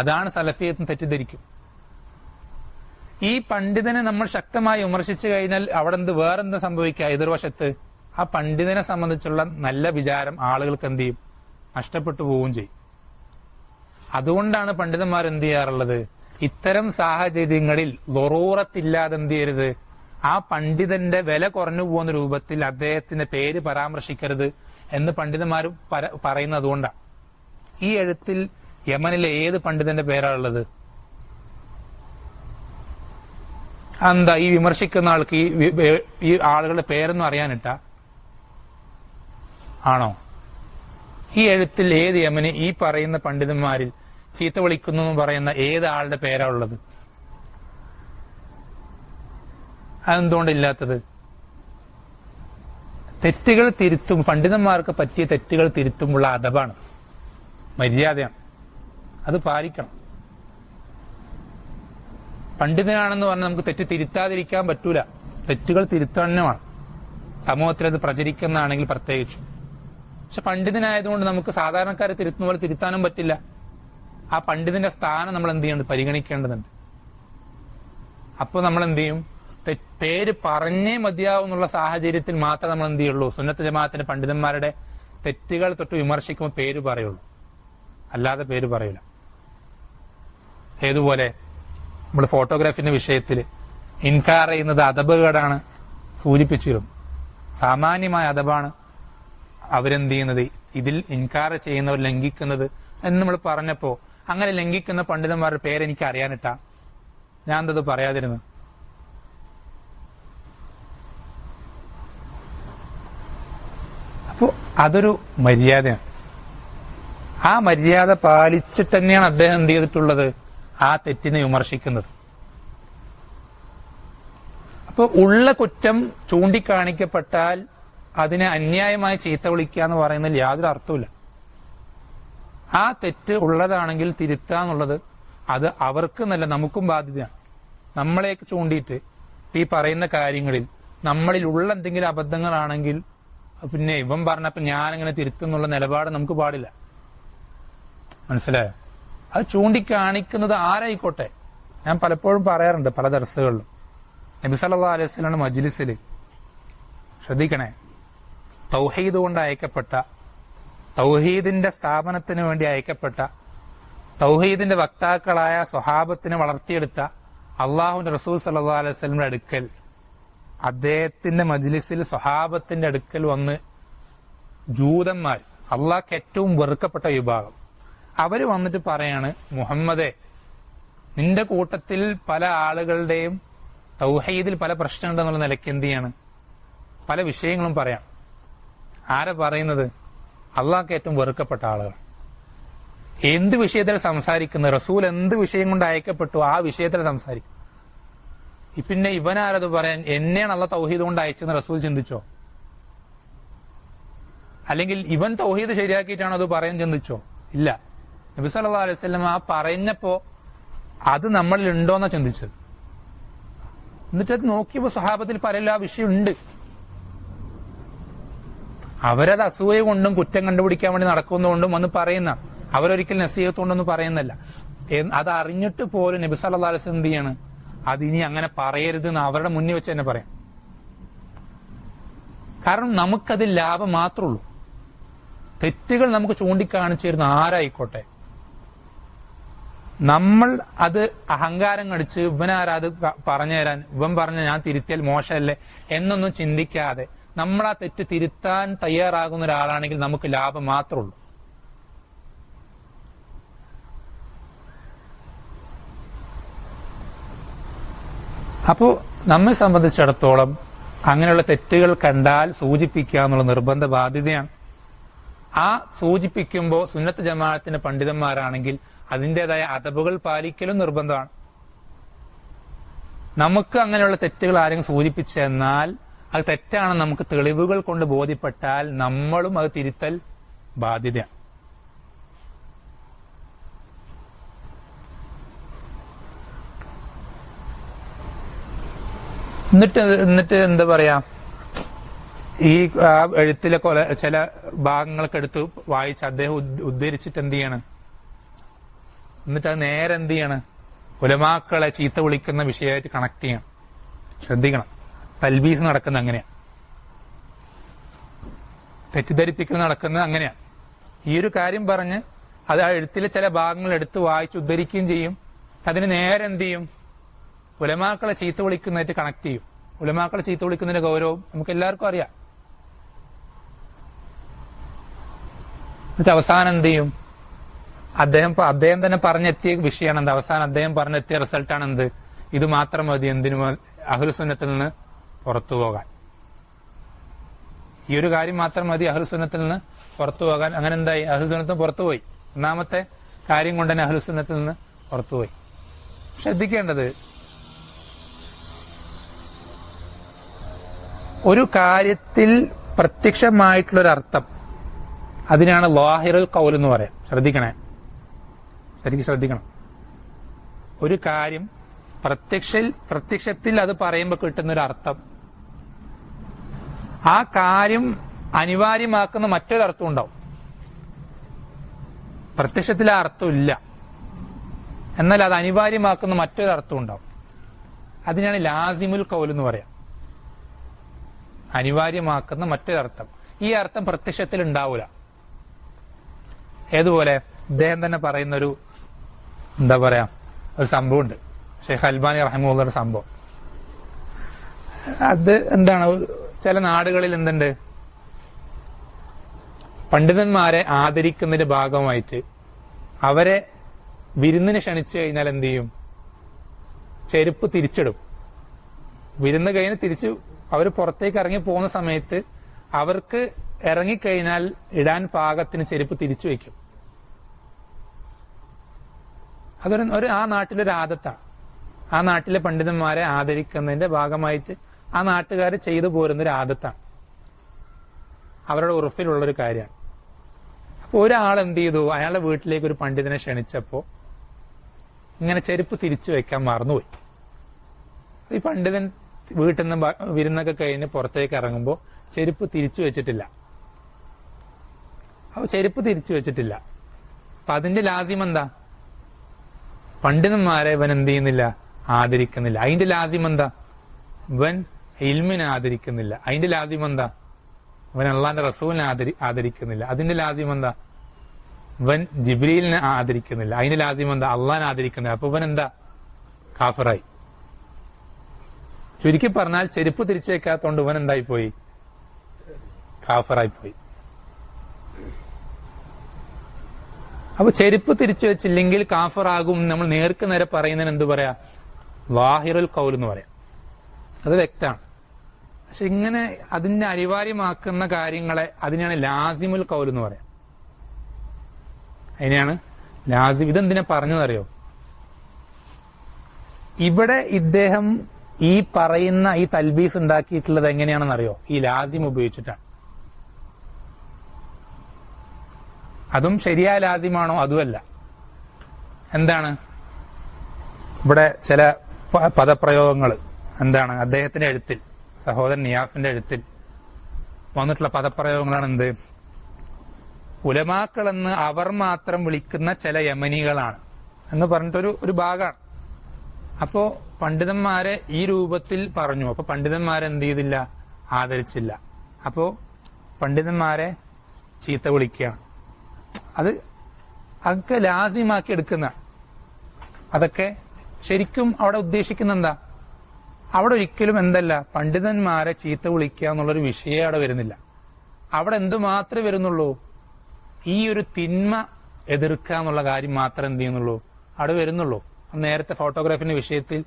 A: അതാണ് സലഫിയത്തും തെറ്റിദ്ധരിക്കും. ഈ പണ്ഡിതനെ നമ്മൾ ശക്തമായി വിമർശിച്ചു കഴിഞ്ഞാൽ അവിടെ വേറെന്താ സംഭവിക്കുക? എതിർവശത്ത് ആ പണ്ഡിതനെ സംബന്ധിച്ചുള്ള നല്ല വിചാരം ആളുകൾക്ക് എന്ത് ചെയ്യും? നഷ്ടപ്പെട്ടു പോവുകയും ചെയ്യും. അതുകൊണ്ടാണ് പണ്ഡിതന്മാർ എന്ത് ചെയ്യാറുള്ളത്? ഇത്തരം സാഹചര്യങ്ങളിൽ ദറൂറത്തില്ലാതെ എന്ത് ചെയ്യരുത്? ആ പണ്ഡിതന്റെ വില കുറഞ്ഞു പോകുന്ന രൂപത്തിൽ അദ്ദേഹത്തിന്റെ പേര് പരാമർശിക്കരുത് എന്ന് പണ്ഡിതന്മാർ പറയുന്നത് അതുകൊണ്ടാണ്. ഈ എഴുത്തിൽ യമനിലെ ഏത് പണ്ഡിതന്റെ പേരാണുള്ളത്? എന്താ ഈ വിമർശിക്കുന്ന ആൾക്ക് ഈ ആളുകളുടെ പേരൊന്നും അറിയാനിട്ട ആണോ? ഈ എഴുത്തിൽ ഏത് യമന് ഈ പറയുന്ന പണ്ഡിതന്മാരിൽ ചീത്ത വിളിക്കുന്നു എന്ന് പറയുന്ന ഏത് ആളുടെ പേരാ ഉള്ളത്? അതെന്തുകൊണ്ടില്ലാത്തത്? തെറ്റുകൾ തിരുത്തും, പണ്ഡിതന്മാർക്ക് പറ്റിയ തെറ്റുകൾ തിരുത്തുമുള്ള അദബാണ്, മര്യാദയാണ്. അത് പാലിക്കണം. പണ്ഡിതനാണെന്ന് പറഞ്ഞാൽ നമുക്ക് തെറ്റ് തിരുത്താതിരിക്കാൻ പറ്റൂല. തെറ്റുകൾ തിരുത്തണമാണ്, സമൂഹത്തിൽ അത് പ്രചരിക്കുന്നതാണെങ്കിൽ പ്രത്യേകിച്ചു. പക്ഷെ പണ്ഡിതനായതുകൊണ്ട് നമുക്ക് സാധാരണക്കാരെ തിരുത്തുന്ന പോലെ തിരുത്താനും പറ്റില്ല. ആ പണ്ഡിതന്റെ സ്ഥാനം നമ്മൾ എന്ത് ചെയ്യേണ്ടത്? പരിഗണിക്കേണ്ടതുണ്ട്. അപ്പൊ നമ്മൾ എന്ത് ചെയ്യും? പേര് പറഞ്ഞേ മതിയാവും എന്നുള്ള സാഹചര്യത്തിൽ മാത്രമേ നമ്മൾ എന്ത് ചെയ്യുള്ളൂ? സുന്നത്ത് ജമാഅത്തിന്റെ പണ്ഡിതന്മാരുടെ തെറ്റുകൾ തൊട്ട് വിമർശിക്കുമ്പോൾ പേര് പറയുള്ളൂ, അല്ലാതെ പേര് പറയൂല. ഏതുപോലെ നമ്മൾ ഫോട്ടോഗ്രാഫിന്റെ വിഷയത്തിൽ ഇൻകാർ ചെയ്യുന്നത് അദബുകേടാണ് സൂചിപ്പിച്ചിരുന്നു. സാമാന്യമായ അദബാണ് അവരെന്ത് ചെയ്യുന്നത്? ഇതിൽ ഇൻകാർ ചെയ്യുന്നവർ ലംഘിക്കുന്നത് എന്ന് നമ്മൾ പറഞ്ഞപ്പോ അങ്ങനെ ലംഘിക്കുന്ന പണ്ഡിതന്മാരുടെ പേരെനിക്ക് അറിയാനിട്ടാ ഞാൻ എന്തത് പറയാതിരുന്നു? അപ്പോ അതൊരു മര്യാദയാണ്. ആ മര്യാദ പാലിച്ചിട്ട് തന്നെയാണ് അദ്ദേഹം എന്ത് ചെയ്തിട്ടുള്ളത്? ആ തെറ്റിനെ വിമർശിക്കുന്നത്. അപ്പൊ ഉള്ള കുറ്റം ചൂണ്ടിക്കാണിക്കപ്പെട്ടാൽ അതിനെ അന്യായമായി ചീത്ത വിളിക്കുക എന്ന് പറയുന്നതിൽ യാതൊരു അർത്ഥമില്ല. ആ തെറ്റ് ഉള്ളതാണെങ്കിൽ തിരുത്താന്നുള്ളത് അത് അവർക്ക് നല്ല നമുക്കും ബാധ്യതയാണ്. നമ്മളെയൊക്കെ ചൂണ്ടിയിട്ട് ഈ പറയുന്ന കാര്യങ്ങളിൽ നമ്മളിൽ ഉള്ള എന്തെങ്കിലും അബദ്ധങ്ങളാണെങ്കിൽ പിന്നെ ഇവൻ പറഞ്ഞപ്പോ ഞാനിങ്ങനെ തിരുത്തുന്നുള്ള നിലപാട് നമുക്ക് പാടില്ല. മനസ്സിലായോ? അത് ചൂണ്ടിക്കാണിക്കുന്നത് ആരായിക്കോട്ടെ. ഞാൻ പലപ്പോഴും പറയാറുണ്ട് പല ദർസുകളിലും, നബി സല്ലല്ലാഹു അലൈഹി വസല്ലം മജ്ലിസിൽ ശ്രദ്ധിക്കണേ, തൗഹീദ് കൊണ്ട് അയക്കപ്പെട്ട, തൗഹീദിന്റെ സ്ഥാപനത്തിന് വേണ്ടി അയക്കപ്പെട്ട, തൗഹീദിന്റെ വക്താക്കളായ സ്വഹാബത്തിനെ വളർത്തിയെടുത്ത അള്ളാഹുവിന്റെ റസൂൽ സല്ലല്ലാഹു അലൈഹി വസല്ലമയുടെ അടുക്കൽ, അദ്ദേഹത്തിന്റെ മജ്ലിസിൽ സ്വഹാബത്തിന്റെ അടുക്കൽ വന്ന് ജൂതന്മാർ, അള്ളാഹ്ക്ക് ഏറ്റവും വെറുക്കപ്പെട്ട വിഭാഗം, അവര് വന്നിട്ട് പറയാണ്, മുഹമ്മദേ, നിന്റെ കൂട്ടത്തിൽ പല ആളുകളുടെയും തൗഹീദിൽ പല പ്രശ്നമുണ്ടെന്നുള്ള നിലയ്ക്ക് എന്ത് ചെയ്യാണ്? പല വിഷയങ്ങളും പറയാം. ആരാ പറയുന്നത്? അള്ളാഹ്ക്ക് ഏറ്റവും വെറുക്കപ്പെട്ട ആളുകൾ. എന്ത് വിഷയത്തിൽ സംസാരിക്കുന്നത്? റസൂൽ എന്ത് വിഷയം കൊണ്ട് അയക്കപ്പെട്ടു ആ വിഷയത്തിൽ സംസാരിക്കും. പിന്നെ ഇവനാരത് പറയാൻ? എന്നെയാണ് അള്ളാഹ് തൗഹീദ് കൊണ്ട് അയച്ചെന്ന് റസൂൽ ചിന്തിച്ചോ? അല്ലെങ്കിൽ ഇവൻ തൗഹീദ് ശരിയാക്കിയിട്ടാണോ അത് പറയാൻ ചിന്തിച്ചോ? ഇല്ല. നബി സല്ലല്ലാഹു അലൈഹി വസല്ലം ആ പറഞ്ഞപ്പോ അത് നമ്മളിൽ ഉണ്ടോന്നാ ചിന്തിച്ചത്. എന്നിട്ട് അത് നോക്കിയപ്പോ സ്വഹാബത്തിൽ പലരും ആ വിഷയം ഉണ്ട്. അവരത് അസൂയ കൊണ്ടും കുറ്റം കണ്ടുപിടിക്കാൻ വേണ്ടി നടക്കുന്നതുകൊണ്ടും വന്ന് പറയുന്ന, അവരൊരിക്കൽ നസീഹത്ത് കൊണ്ടൊന്നും പറയുന്നല്ല. അത് അറിഞ്ഞിട്ട് പോലും നബി സല്ലല്ലാഹു അലൈഹി വസല്ലം എന്ത് ചെയ്യാണ്? അതിനി അങ്ങനെ പറയരുത് എന്ന് അവരുടെ മുന്നിൽ വെച്ച് തന്നെ പറയാം. കാരണം നമുക്കത് ലാഭം മാത്രമേ ഉള്ളൂ. തെറ്റുകൾ നമുക്ക് ചൂണ്ടിക്കാണിച്ചു തരുന്ന ആരായിക്കോട്ടെ, നമ്മൾ അത് അഹങ്കാരം കടിച്ച് ഇവനാരാത് പറഞ്ഞു തരാൻ, ഇവൻ പറഞ്ഞ ഞാൻ തിരുത്തിയാൽ മോശമല്ലേ എന്നൊന്നും ചിന്തിക്കാതെ നമ്മൾ ആ തെറ്റ് തിരുത്താൻ തയ്യാറാകുന്ന ഒരാളാണെങ്കിൽ നമുക്ക് ലാഭം മാത്രമേ ഉള്ളൂ. അപ്പോ നമ്മെ സംബന്ധിച്ചിടത്തോളം അങ്ങനെയുള്ള തെറ്റുകൾ കണ്ടാൽ സൂചിപ്പിക്കുക എന്നുള്ള നിർബന്ധ ബാധ്യതയാണ്. ആ സൂചിപ്പിക്കുമ്പോൾ സുന്നത്ത് ജമാഅത്തിന്റെ പണ്ഡിതന്മാരാണെങ്കിൽ അതിൻ്റെതായ അദബുകൾ പാലിക്കലും നിർബന്ധമാണ്. നമുക്ക് അങ്ങനെയുള്ള തെറ്റുകൾ ആരെങ്കിലും സൂചിപ്പിച്ചെന്നാൽ അത് തെറ്റാണെന്ന് നമുക്ക് തെളിവുകൾ കൊണ്ട് ബോധ്യപ്പെട്ടാൽ നമ്മളും അത് തിരുത്തൽ ബാധ്യതയാണ്. എന്നിട്ട് എന്താ പറയാ, ഈ എഴുത്തിലെ ചില ഭാഗങ്ങളൊക്കെ എടുത്ത് വായിച്ച് അദ്ദേഹം ഉദ്ധരിച്ചിട്ട് എന്ത് ചെയ്യാണ്, എന്നിട്ട് അത് നേരെ എന്ത് ചെയ്യാണ്, ഉലമാക്കളെ ചീത്ത വിളിക്കുന്ന വിഷയമായിട്ട് കണക്ട് ചെയ്യണം. ശ്രദ്ധിക്കണം, തൽബീസ് നടക്കുന്നത് അങ്ങനെയാണ്, തെറ്റിദ്ധരിപ്പിക്കുന്ന നടക്കുന്നത് അങ്ങനെയാണ്. ഈ ഒരു കാര്യം പറഞ്ഞ് അത് ആ എഴുത്തിലെ ചില ഭാഗങ്ങൾ എടുത്ത് വായിച്ച് ഉദ്ധരിക്കുകയും ചെയ്യും. അതിന് നേരെ എന്ത് ചെയ്യും, ഉലമാക്കളെ ചീത്ത വിളിക്കുന്നതായിട്ട് കണക്ട് ചെയ്യും. ഉലമാക്കളെ ചീത്ത വിളിക്കുന്നതിന്റെ ഗൗരവം നമുക്ക് എല്ലാവർക്കും അറിയാം. എന്നിട്ട് അവസാനം എന്ത് ചെയ്യും, അദ്ദേഹം തന്നെ പറഞ്ഞെത്തിയ വിഷയമാണ് എന്ത്, അവസാനം അദ്ദേഹം പറഞ്ഞെത്തിയ റിസൾട്ടാണ് എന്ത്, ഇത് മാത്രം മതി എന്തിനു അഹ്ലുസുന്നത്തിൽ നിന്ന് പുറത്തു പോകാൻ. ഈ ഒരു കാര്യം മാത്രം മതി അഹ്ലുസുന്നത്തിൽ നിന്ന് പുറത്തു പോകാൻ. അങ്ങനെ എന്തായി, അഹ്ലുസുന്നത്ത് പുറത്തുപോയി. ഒന്നാമത്തെ കാര്യം കൊണ്ട് തന്നെ അഹ്ലുസുന്നത്തിൽ നിന്ന് പുറത്തുപോയി. ശ്രദ്ധിക്കേണ്ടത്, ഒരു കാര്യത്തിൽ പ്രത്യക്ഷമായിട്ടുള്ളൊരർത്ഥം, അതിനാണ് ലാഹിറുൽ ഖൗൽ എന്ന് പറയാം. ശരിക്കും ശ്രദ്ധിക്കണം. ഒരു കാര്യം പ്രത്യക്ഷത്തിൽ അത് പറയുമ്പോൾ കിട്ടുന്ന ഒരു അർത്ഥം, ആ കാര്യം അനിവാര്യമാക്കുന്ന മറ്റൊരർത്ഥം ഉണ്ടാവും. പ്രത്യക്ഷത്തിൽ ആ അർത്ഥം ഇല്ല, എന്നാൽ അത് അനിവാര്യമാക്കുന്ന മറ്റൊരർത്ഥം ഉണ്ടാവും. അതിനാണ് ലാസിമുൽ ഖൗൽ എന്ന് പറയാം. അനിവാര്യമാക്കുന്ന മറ്റൊരർത്ഥം. ഈ അർത്ഥം പ്രത്യക്ഷത്തിൽ ഉണ്ടാവൂല. ഏതുപോലെ ഇദ്ദേഹം തന്നെ പറയുന്നൊരു എന്താ പറയാ ഒരു സംഭവമുണ്ട്, ഷെയ്ഖ് അൽബാനി റഹിമഹുള്ളയുടെ സംഭവം. അത് എന്താണ്, ചില നാടുകളിൽ എന്തുണ്ട്, പണ്ഡിതന്മാരെ ആദരിക്കുന്നതിന്റെ ഭാഗമായിട്ട് അവരെ വിരുന്നിന് ക്ഷണിച്ചു കഴിഞ്ഞാൽ എന്ത് ചെയ്യും, ചെരുപ്പ് തിരിച്ചിടും. വിരുന്ന് കഴിഞ്ഞ് തിരിച്ച് അവർ പുറത്തേക്ക് ഇറങ്ങി പോകുന്ന സമയത്ത് അവർക്ക് ഇറങ്ങിക്കഴിഞ്ഞാൽ ഇടാൻ പാകത്തിന് ചെരുപ്പ് തിരിച്ചു വയ്ക്കും. അതൊരു ആ നാട്ടിലൊരു ആദത്താണ്. ആ നാട്ടിലെ പണ്ഡിതന്മാരെ ആദരിക്കുന്നതിന്റെ ഭാഗമായിട്ട് ആ നാട്ടുകാർ ചെയ്തു പോരുന്നൊരു ആദത്താണ്, അവരുടെ ഉറപ്പിലുള്ളൊരു കാര്യമാണ്. അപ്പൊ ഒരാൾ എന്ത് ചെയ്തു, അയാളുടെ വീട്ടിലേക്ക് ഒരു പണ്ഡിതനെ ക്ഷണിച്ചപ്പോ ഇങ്ങനെ ചെരുപ്പ് തിരിച്ചു വെക്കാൻ മറന്നുപോയി. ഈ പണ്ഡിതൻ വീട്ടിൽ നിന്ന് വിരുന്നൊക്കെ കഴിഞ്ഞ് പുറത്തേക്ക് ഇറങ്ങുമ്പോൾ ചെരുപ്പ് തിരിച്ചു വെച്ചിട്ടില്ല. അപ്പൊ ചെരുപ്പ് തിരിച്ചു വെച്ചിട്ടില്ല. അപ്പൊ അതിന്റെ ലാസിം എന്താ, പണ്ഡിതന്മാരെ ഇവൻ എന്ത് ചെയ്യുന്നില്ല, ആദരിക്കുന്നില്ല. അതിന്റെ ലാസിം എന്താ, ഇവൻ ഇൽമിനെ ആദരിക്കുന്നില്ല. അതിന്റെ ലാസിം എന്താ, ഇവൻ അള്ളാന്റെ റസൂലിനെ ആദരിക്കുന്നില്ല. അതിന്റെ ലാസിം എന്താ, ഇവൻ ജിബ്രീലിനെ ആദരിക്കുന്നില്ല. അതിന്റെ ലാസിം എന്താ, അള്ളാനെ ആദരിക്കുന്നില്ല. അപ്പൊ ഇവൻ എന്താ, കാഫിറായി. ചുരുക്കി പറഞ്ഞാൽ ചെരുപ്പ് തിരിച്ചു വെക്കാത്തോണ്ട് ഇവൻ എന്തായിപ്പോയി, കാഫിറായിപ്പോയി. അപ്പൊ ചെരുപ്പ് തിരിച്ചു വെച്ചില്ലെങ്കിൽ കാഫിറാകും നമ്മൾ നേർക്ക് നേരെ പറയുന്നതിന് എന്ത് പറയാ, ലാഹിറുൽ ഖൗൽ എന്ന് പറയാം. അത് വ്യക്തമാണ്. പക്ഷെ ഇങ്ങനെ അതിനെ അനിവാര്യമാക്കുന്ന കാര്യങ്ങളെ അതിനാണ് ലാസിമുൽ ഖൗൽ എന്ന് പറയാം. അതിനെയാണ് ലാസിം. ഇതെന്തിനാ പറഞ്ഞതറിയോ, ഇവിടെ ഇദ്ദേഹം ഈ പറയുന്ന ഈ തൽബീസ് ഉണ്ടാക്കിയിട്ടുള്ളത് എങ്ങനെയാണെന്നറിയോ, ഈ ലാസിം ഉപയോഗിച്ചിട്ടാണ്. അതും ശരിയായ ലാസിമാണോ, അതുമല്ല. എന്താണ്, ഇവിടെ ചില പദപ്രയോഗങ്ങൾ എന്താണ്, അദ്ദേഹത്തിന്റെ എഴുത്തിൽ, സഹോദരൻ നിയാഫിന്റെ എഴുത്തിൽ വന്നിട്ടുള്ള പദപ്രയോഗങ്ങളാണ് എന്ത്, ഉലമാക്കളെന്ന് അവർ മാത്രം വിളിക്കുന്ന ചില യമനികളാണ് എന്ന് പറഞ്ഞിട്ടൊരു ഭാഗമാണ്. അപ്പോ പണ്ഡിതന്മാരെ ഈ രൂപത്തിൽ പറഞ്ഞു. അപ്പൊ പണ്ഡിതന്മാരെ എന്ത് ചെയ്തില്ല, ആദരിച്ചില്ല. അപ്പോ പണ്ഡിതന്മാരെ ചീത്ത വിളിക്കുകയാണ്. അതൊക്കെ ലാസിമാക്കി എടുക്കുന്ന, അതൊക്കെ ശരിക്കും അവിടെ ഉദ്ദേശിക്കുന്ന എന്താ, അവിടെ ഒരിക്കലും എന്തല്ല, പണ്ഡിതന്മാരെ ചീത്ത വിളിക്കുക എന്നുള്ളൊരു വിഷയം അവിടെ വരുന്നില്ല. അവിടെ എന്തു മാത്രമേ വരുന്നുള്ളൂ, ഈ ഒരു തിന്മ എതിർക്കുക എന്നുള്ള കാര്യം മാത്രം എന്ത് ചെയ്യുന്നുള്ളൂ, അവിടെ വരുന്നുള്ളൂ. നേരത്തെ ഫോട്ടോഗ്രാഫിന്റെ വിഷയത്തിൽ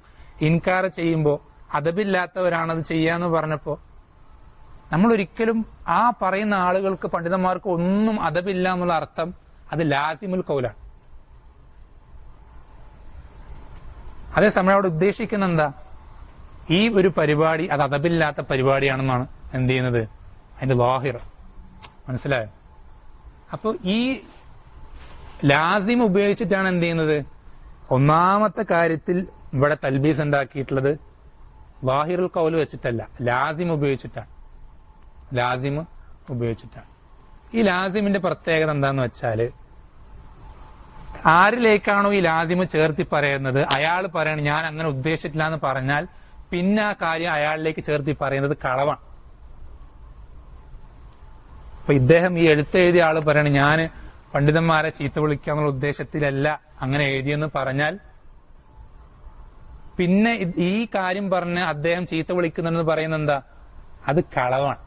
A: ഇൻകാർ ചെയ്യുമ്പോൾ അദബില്ലാത്തവരാണത് ചെയ്യാന്ന് പറഞ്ഞപ്പോ നമ്മൾ ഒരിക്കലും ആ പറയുന്ന ആളുകൾക്ക്, പണ്ഡിതന്മാർക്ക് ഒന്നും അദബില്ല എന്നുള്ള അർത്ഥം അത് ലാസിമുൽ കൗലാണ്. അതേസമയം അവിടെ ഉദ്ദേശിക്കുന്ന എന്താ, ഈ ഒരു പരിപാടി അത് അദബില്ലാത്ത പരിപാടിയാണെന്നാണ് എന്ത് ചെയ്യുന്നത്, അതിന്റെ ലാഹിർ. മനസ്സിലായോ? അപ്പൊ ഈ ലാസിം ഉപയോഗിച്ചിട്ടാണ് എന്ത് ചെയ്യുന്നത്, ഒന്നാമത്തെ കാര്യത്തിൽ ഇവിടെ തൽബീസ് ഉണ്ടാക്കിയിട്ടുള്ളത് ലാഹിറുൽ ഖൗൽ വെച്ചിട്ടല്ല, ലാസിം ഉപയോഗിച്ചിട്ടാണ്. ലാസിം ഉപയോഗിച്ചിട്ടാണ്. ഈ ലാസിമിന്റെ പ്രത്യേകത എന്താന്ന് വെച്ചാല്, ആരിലേക്കാണോ ഈ ലാസിമ് ചേർത്തി പറയുന്നത്, അയാൾ പറയണം ഞാൻ അങ്ങനെ ഉദ്ദേശിച്ചിട്ടില്ല എന്ന് പറഞ്ഞാൽ പിന്നെ ആ കാര്യം അയാളിലേക്ക് ചേർത്തി പറയുന്നത് കളവാണ്. അപ്പൊ ഇദ്ദേഹം ഈ എഴുത്തെഴുതിയ ആള് പറയണം ഞാൻ പണ്ഡിതന്മാരെ ചീത്ത വിളിക്കാന്നുള്ള ഉദ്ദേശത്തിലല്ല അങ്ങനെ എഴുതിയെന്ന് പറഞ്ഞാൽ പിന്നെ ഈ കാര്യം പറഞ്ഞ് അദ്ദേഹം ചീത്ത വിളിക്കുന്നെന്ന് പറയുന്നത് എന്താ, അത് കളവാണ്.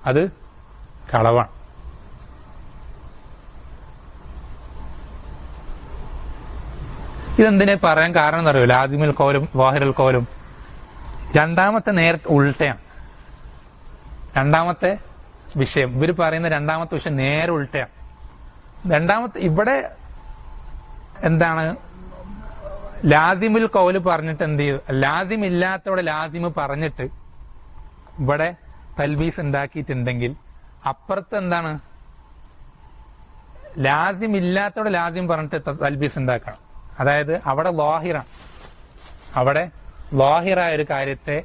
A: അത് കളവാണ്. ഇതെന്തിനെ പറയാൻ കാരണം എന്നറിയോ, ലാസിമുൽ ഖൗലും വാഹിറുൽ ഖൗലും രണ്ടാമത്തെ ഉൾട്ടയാണ്. രണ്ടാമത്തെ വിഷയം, ഇവർ പറയുന്ന രണ്ടാമത്തെ വിഷയം നേരെ ഉൾട്ടയാണ്. രണ്ടാമത്തെ ഇവിടെ എന്താണ്, ലാസിമുൽ ഖൗല് പറഞ്ഞിട്ട് എന്ത് ചെയ്തു, ലാസിം ഇല്ലാത്തവിടെ ലാസിമ് പറഞ്ഞിട്ട് ഇവിടെ തൽബീസ് ഉണ്ടാക്കിയിട്ടുണ്ടെങ്കിൽ അപ്പുറത്ത് എന്താണ്, ലാസിം ഇല്ലാത്തവിടെ ലാസിം പറഞ്ഞിട്ട് തൽബീസ് ഉണ്ടാക്കണം. അതായത് അവിടെ ലാഹിറാണ്, അവിടെ ലാഹിറായ ഒരു കാര്യത്തെ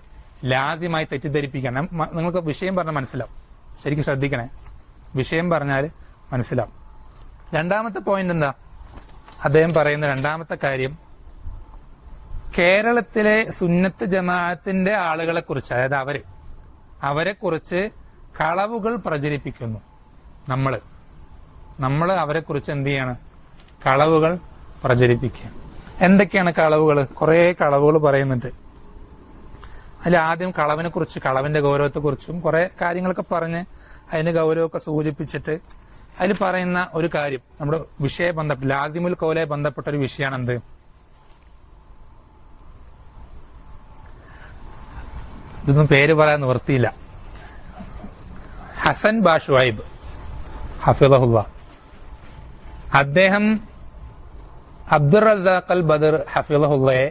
A: ലാസിമായി തെറ്റിദ്ധരിപ്പിക്കണം. നിങ്ങൾക്ക് വിഷയം പറഞ്ഞാൽ മനസ്സിലാവും, ശരിക്കും ശ്രദ്ധിക്കണേ, വിഷയം പറഞ്ഞാൽ മനസ്സിലാവും. രണ്ടാമത്തെ പോയിന്റ് എന്താ, അദ്ദേഹം പറയുന്ന രണ്ടാമത്തെ കാര്യം, കേരളത്തിലെ സുന്നത്ത് ജമാഅത്തിന്റെ ആളുകളെ കുറിച്ച്, അതായത് അവരെ കുറിച്ച് കളവുകൾ പ്രചരിപ്പിക്കുന്നു. നമ്മള് അവരെ കുറിച്ച് എന്ത് ചെയ്യാണ്, കളവുകൾ പ്രചരിപ്പിക്കുക. എന്തൊക്കെയാണ് കളവുകൾ? കുറെ കളവുകൾ പറയുന്നുണ്ട്. അതിൽ ആദ്യം കളവിനെ കുറിച്ച്, കളവിന്റെ ഗൗരവത്തെ കുറിച്ചും കുറെ കാര്യങ്ങളൊക്കെ പറഞ്ഞ് അതിന്റെ ഗൗരവമൊക്കെ സൂചിപ്പിച്ചിട്ട് അതിൽ പറയുന്ന ഒരു കാര്യം, നമ്മുടെ വിഷയ ബന്ധപ്പെട്ട ലാസിമുൽ ഖൗലെ ബന്ധപ്പെട്ട ഒരു വിഷയമാണ് എന്ത്, ഇതൊന്നും പേര് പറയാൻ നിവൃത്തിയില്ല. ഹസൻ ബാഷുഐബ് ഹഫിളഹുല്ലാ, അദ്ദേഹം അബ്ദുർ റസാഖ് അൽ ബദർ ഹഫിളഹുല്ലയെ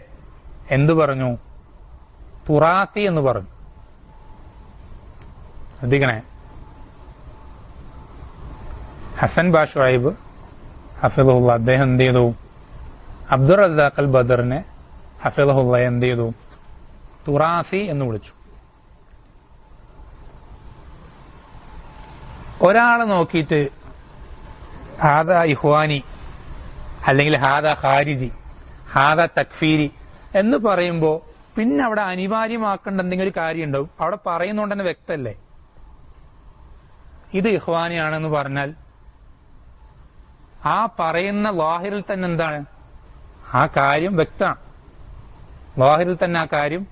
A: എന്തു പറഞ്ഞു, തുറാത്തി എന്ന് പറഞ്ഞു. ശ്രദ്ധിക്കണേ, ഹസൻ ബാഷുഐബ് ഹഫിളഹുല്ല അദ്ദേഹം എന്ത് ചെയ്തു, അബ്ദുർ റസാഖ് അൽ ബദറിനെ ഹഫിളഹുല്ലയെ എന്ത് ചെയ്തു, തുറാത്തി എന്ന് വിളിച്ചു. ഒരാളെ നോക്കിയിട്ട് ഹാദ ഇഹ്വാനി അല്ലെങ്കിൽ ഹാദ ഖാരിജി, ഹാദ തക്ഫീരി എന്ന് പറയുമ്പോ പിന്നെ അവിടെ അനിവാര്യമാക്കേണ്ട എന്തെങ്കിലും ഒരു കാര്യം ഉണ്ടാവും. അവിടെ പറയുന്നോണ്ട് തന്നെ വ്യക്തല്ലേ, ഇത് ഇഹ്വാനിയാണെന്ന് പറഞ്ഞാൽ ആ പറയുന്ന ലാഹിറിൽ തന്നെ എന്താണ്, ആ കാര്യം വ്യക്തമാണ്. ലാഹിറിൽ തന്നെ ആ കാര്യം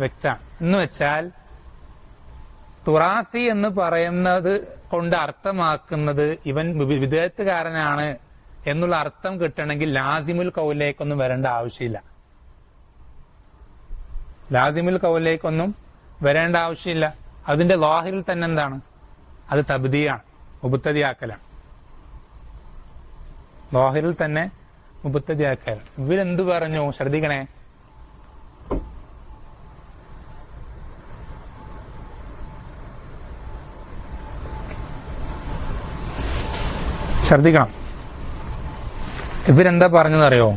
A: വ്യക്തമാണ്. എന്ന് വെച്ചാൽ തുറാത്തി എന്ന് പറയുന്നത് കൊണ്ട് അർത്ഥമാക്കുന്നത് ഇവൻ വിദേഹത്തുകാരനാണ് എന്നുള്ള അർത്ഥം കിട്ടണമെങ്കിൽ ലാസിമുൽ ഖൗലിലേക്കൊന്നും വരേണ്ട ആവശ്യമില്ല. ലാസിമുൽ ഖൗലിലേക്കൊന്നും വരേണ്ട ആവശ്യമില്ല. അതിന്റെ ലാഹിറിൽ തന്നെ എന്താണ്, അത് തബ്ദിയാണ്, മുബത്തദിയാക്കലാണ്. ലാഹിറിൽ തന്നെ മുബത്തദിയാക്കലാണ്. ഇവരെന്തു പറഞ്ഞു, ശ്രദ്ധിക്കണേ, ശ്രദ്ധിക്കണം. ഇവരെന്താ പറഞ്ഞതറിയോ,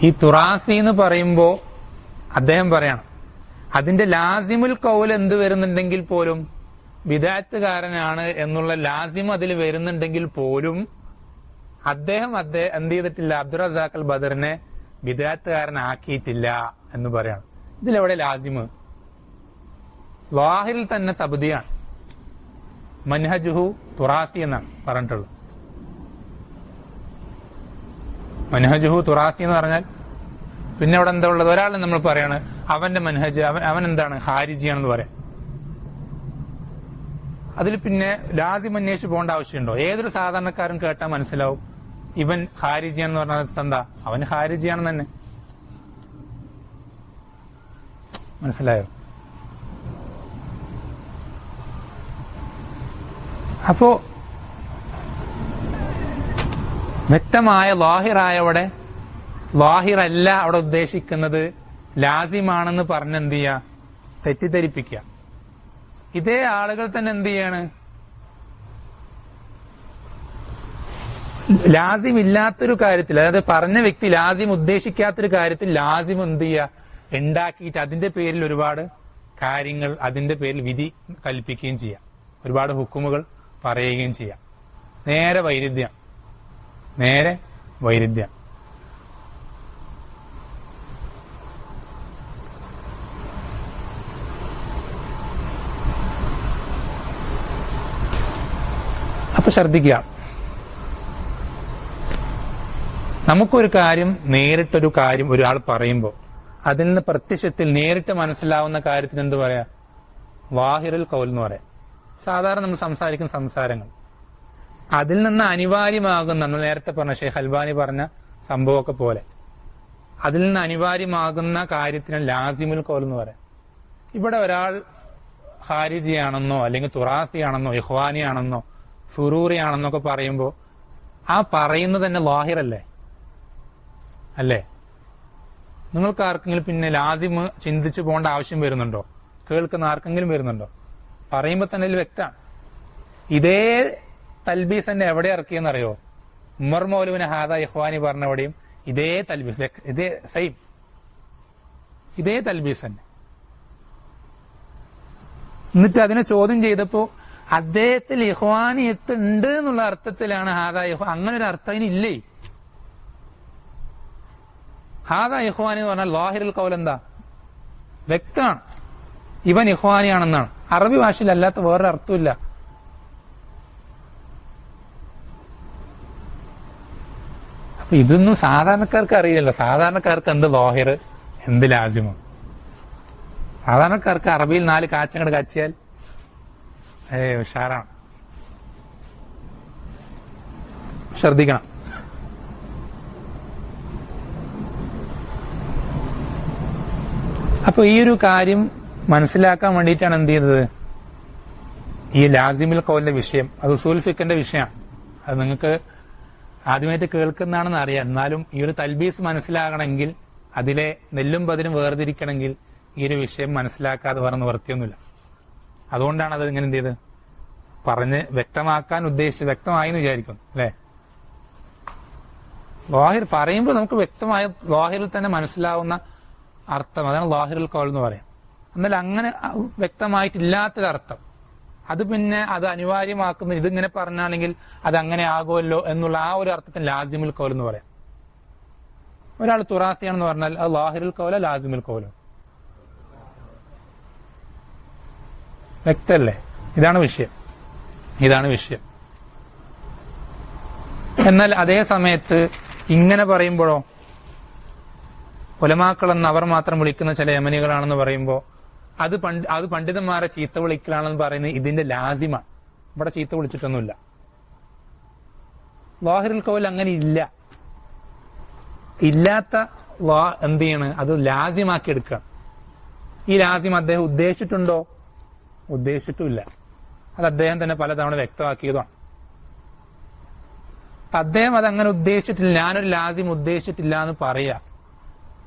A: ഈ തുറാസി എന്ന് പറയുമ്പോ അദ്ദേഹം പറയണം അതിന്റെ ലാസിമുൽ ഖൗൽ എന്ത് വരുന്നുണ്ടെങ്കിൽ പോലും ബിദഅത്തുകാരനാണ് എന്നുള്ള ലാസിം അതിൽ വരുന്നുണ്ടെങ്കിൽ പോലും അദ്ദേഹം എന്ത് ചെയ്തിട്ടില്ല, അബ്ദുർ റസാഖ് അൽ ബദറിനെ ബിദഅത്തുകാരനാക്കിയിട്ടില്ല എന്ന് പറയണം. ഇതിലെവിടെ ലാസിമ്? ലാഹിറിൽ തന്നെ തബ്ദിയാണ്. മൻഹജുഹു തുറാസി എന്നാണ് പറഞ്ഞിട്ടുള്ളത്. മൻഹജുഹു തുറാസി എന്ന് പറഞ്ഞാൽ പിന്നെ അവിടെ എന്താ ഉള്ളത്, ഒരാളെ നമ്മൾ പറയാണ് അവന്റെ മൻഹജ് അവൻ എന്താണ്, ഖാരിജിയാണെന്ന് പറയാം. അതിൽ പിന്നെ ലാസിം അന്വേഷിച്ച് പോകേണ്ട ആവശ്യമുണ്ടോ? ഏതൊരു സാധാരണക്കാരൻ കേട്ടാൽ മനസ്സിലാവും ഇവൻ ഖാരിജിയാണെന്ന് പറഞ്ഞാൽ എന്താ, അവൻ ഖാരിജിയാണെന്ന് തന്നെ മനസ്സിലായോ? അപ്പോ വ്യക്തമായ ലാഹിറായവിടെ ലാഹിറല്ല അവിടെ ഉദ്ദേശിക്കുന്നത് ലാസിമാണെന്ന് പറഞ്ഞ് എന്ത് ചെയ്യുക, തെറ്റിദ്ധരിപ്പിക്കുക. ഇതേ ആളുകൾ തന്നെ എന്ത് ചെയ്യാണ്, ലാസിം ഇല്ലാത്തൊരു കാര്യത്തിൽ, അതായത് പറഞ്ഞ വ്യക്തി ലാസിം ഉദ്ദേശിക്കാത്തൊരു കാര്യത്തിൽ ലാസിം എന്ത് ചെയ്യുക, ഉണ്ടാക്കിയിട്ട് അതിന്റെ പേരിൽ ഒരുപാട് കാര്യങ്ങൾ, അതിന്റെ പേരിൽ വിധി കൽപ്പിക്കുകയും ചെയ്യാം, ഒരുപാട് ഹുക്കുമുകൾ പറയുകയും ചെയ്യാം. നേരെ വൈരുദ്ധ്യം. അപ്പൊ ശ്രദ്ധിക്കുക, നമുക്കൊരു കാര്യം, നേരിട്ടൊരു കാര്യം ഒരാൾ പറയുമ്പോൾ അതിൽ നിന്ന് പ്രത്യക്ഷത്തിൽ നേരിട്ട് മനസ്സിലാവുന്ന കാര്യത്തിന് എന്ത് പറയാ, വാഹിറുൽ ഖൗൽ എന്ന് പറയാം. സാധാരണ നമ്മൾ സംസാരിക്കുന്ന സംസാരങ്ങൾ അതിൽ നിന്ന് അനിവാര്യമാകുന്ന, നമ്മൾ നേരത്തെ പറഞ്ഞ ഷെയ്ഖ് അൽബാനി പറഞ്ഞ സംഭവമൊക്കെ പോലെ അതിൽ നിന്ന് അനിവാര്യമാകുന്ന കാര്യത്തിന് ലാസിമുൽ ഖൗൽ എന്ന് പറയാം. ഇവിടെ ഒരാൾ ഖാരിജിയാണെന്നോ അല്ലെങ്കിൽ തുറാസിയാണെന്നോ ഇഖ്വാനിയാണെന്നോ സുറൂറിയാണെന്നൊക്കെ പറയുമ്പോൾ ആ പറയുന്നത് തന്നെ ലാഹിറല്ലേ അല്ലേ? നിങ്ങൾക്ക് ആർക്കെങ്കിലും പിന്നെ ലാസിം ചിന്തിച്ചു പോകേണ്ട ആവശ്യം വരുന്നുണ്ടോ? കേൾക്കുന്ന ആർക്കെങ്കിലും വരുന്നുണ്ടോ? പറയുമ്പോൾ തന്നെ അതിൽ വ്യക്തമാണ്. ഇതേ തൽബീസ് തന്നെ എവിടെ ഇറക്കിയെന്നറിയോ? ഉമർ മൗലവിന് ഹാദ ഇഖ്വാനി പറഞ്ഞവിടെയും ഇതേ തൽബീസ്, ഇതേ സെയിം, ഇതേ തൽബീസ് തന്നെ. എന്നിട്ട് അതിനെ ചോദ്യം ചെയ്തപ്പോ അദ്ദേഹത്തിൽ ഇഖ്വാനിയത്ത് ഉണ്ട് എന്നുള്ള അർത്ഥത്തിലാണ് ഹാദ ഇഖ്വാൻ. അങ്ങനെ ഒരു അർത്ഥം ഇനിയില്ലേ. ഹാദ ഇഖ്വാനി എന്ന് പറഞ്ഞാൽ ലാഹിറുൽ ഖൗൽ എന്താ, വ്യക്തമാണ്, ഇവൻ ഇഖ്വാനിയാണെന്നാണ്. അറബി ഭാഷയിൽ അല്ലാത്ത വേറൊരു അർത്ഥമില്ല. അപ്പൊ ഇതൊന്നും സാധാരണക്കാർക്ക് അറിയില്ലല്ലോ. സാധാരണക്കാർക്ക് എന്ത് ലാഹിർ, എന്ത് ലാസിമോ? സാധാരണക്കാർക്ക് അറബിയിൽ 4 കാച്ചങ്ങട് കാച്ചിയാൽ ഉഷാറാണ്. ശ്രദ്ധിക്കണം. അപ്പൊ ഈ ഒരു കാര്യം മനസ്സിലാക്കാൻ വേണ്ടിയിട്ടാണ് എന്ത് ചെയ്തത്, ഈ ലാസിമുൽ ഖൗലിന്റെ വിഷയം, അത് ഉസൂൽ ഫിഖിന്റെ വിഷയമാണ്. അത് നിങ്ങൾക്ക് ആദ്യമായിട്ട് കേൾക്കുന്നതാണെന്ന് അറിയാം. എന്നാലും ഈ ഒരു തൽബീസ് മനസ്സിലാകണമെങ്കിൽ, അതിലെ നെല്ലും പതിരും വേർതിരിക്കണമെങ്കിൽ ഈ ഒരു വിഷയം മനസ്സിലാക്കാതെ വേറെ നിവൃത്തിയൊന്നുമില്ല. അതുകൊണ്ടാണ് അത് ഇങ്ങനെ എന്ത് ചെയ്ത് പറഞ്ഞ് വ്യക്തമാക്കാൻ ഉദ്ദേശിച്ച്, വ്യക്തമായി എന്ന് വിചാരിക്കുന്നു അല്ലെ? ലാഹിർ പറയുമ്പോൾ നമുക്ക് വ്യക്തമായ ലാഹിറിൽ തന്നെ മനസ്സിലാവുന്ന അർത്ഥം, അതാണ് ലാഹിറുൽ ഖൗൽ എന്ന് പറയാം. എന്നാൽ അങ്ങനെ വ്യക്തമായിട്ടില്ലാത്തൊരർത്ഥം, അത് പിന്നെ അത് അനിവാര്യമാക്കുന്ന, ഇതിങ്ങനെ പറഞ്ഞാണെങ്കിൽ അത് അങ്ങനെ ആകുമല്ലോ എന്നുള്ള ആ ഒരു അർത്ഥത്തിന് ലാസിമുൽ ഖൗൽ എന്ന് പറയാം. ഒരാൾ തുറാസിയാണെന്ന് പറഞ്ഞാൽ അത് ലാഹിറുൽ ഖൗല ലാസിമുൽ ഖൗലോ? വ്യക്തല്ലേ? ഇതാണ് വിഷയം. എന്നാൽ അതേ സമയത്ത് ഇങ്ങനെ പറയുമ്പോഴോ, ഉലമാക്കളെന്ന് അവർ മാത്രം വിളിക്കുന്ന ചില യമനികളാണെന്ന് പറയുമ്പോൾ അത് പണ്ഡിതന്മാരെ ചീത്ത വിളിക്കലാണെന്ന് പറയുന്നത് ഇതിന്റെ ലാസിമാണ്. ഇവിടെ ചീത്ത വിളിച്ചിട്ടൊന്നുമില്ല. ലാഹിറുൽ ഖൗൽ അങ്ങനെ ഇല്ലാത്ത എന്ത് ചെയ്യാണ്, അത് ലാസിമാക്കി എടുക്കുക. ഈ ലാസിം അദ്ദേഹം ഉദ്ദേശിച്ചിട്ടുണ്ടോ? ഉദ്ദേശിച്ചിട്ടുമില്ല. അത് അദ്ദേഹം തന്നെ പലതവണ വ്യക്തമാക്കിയതാണ്. അദ്ദേഹം അതങ്ങനെ ഉദ്ദേശിച്ചിട്ടില്ല, ഞാനൊരു ലാസിം ഉദ്ദേശിച്ചിട്ടില്ല എന്ന് പറയാ,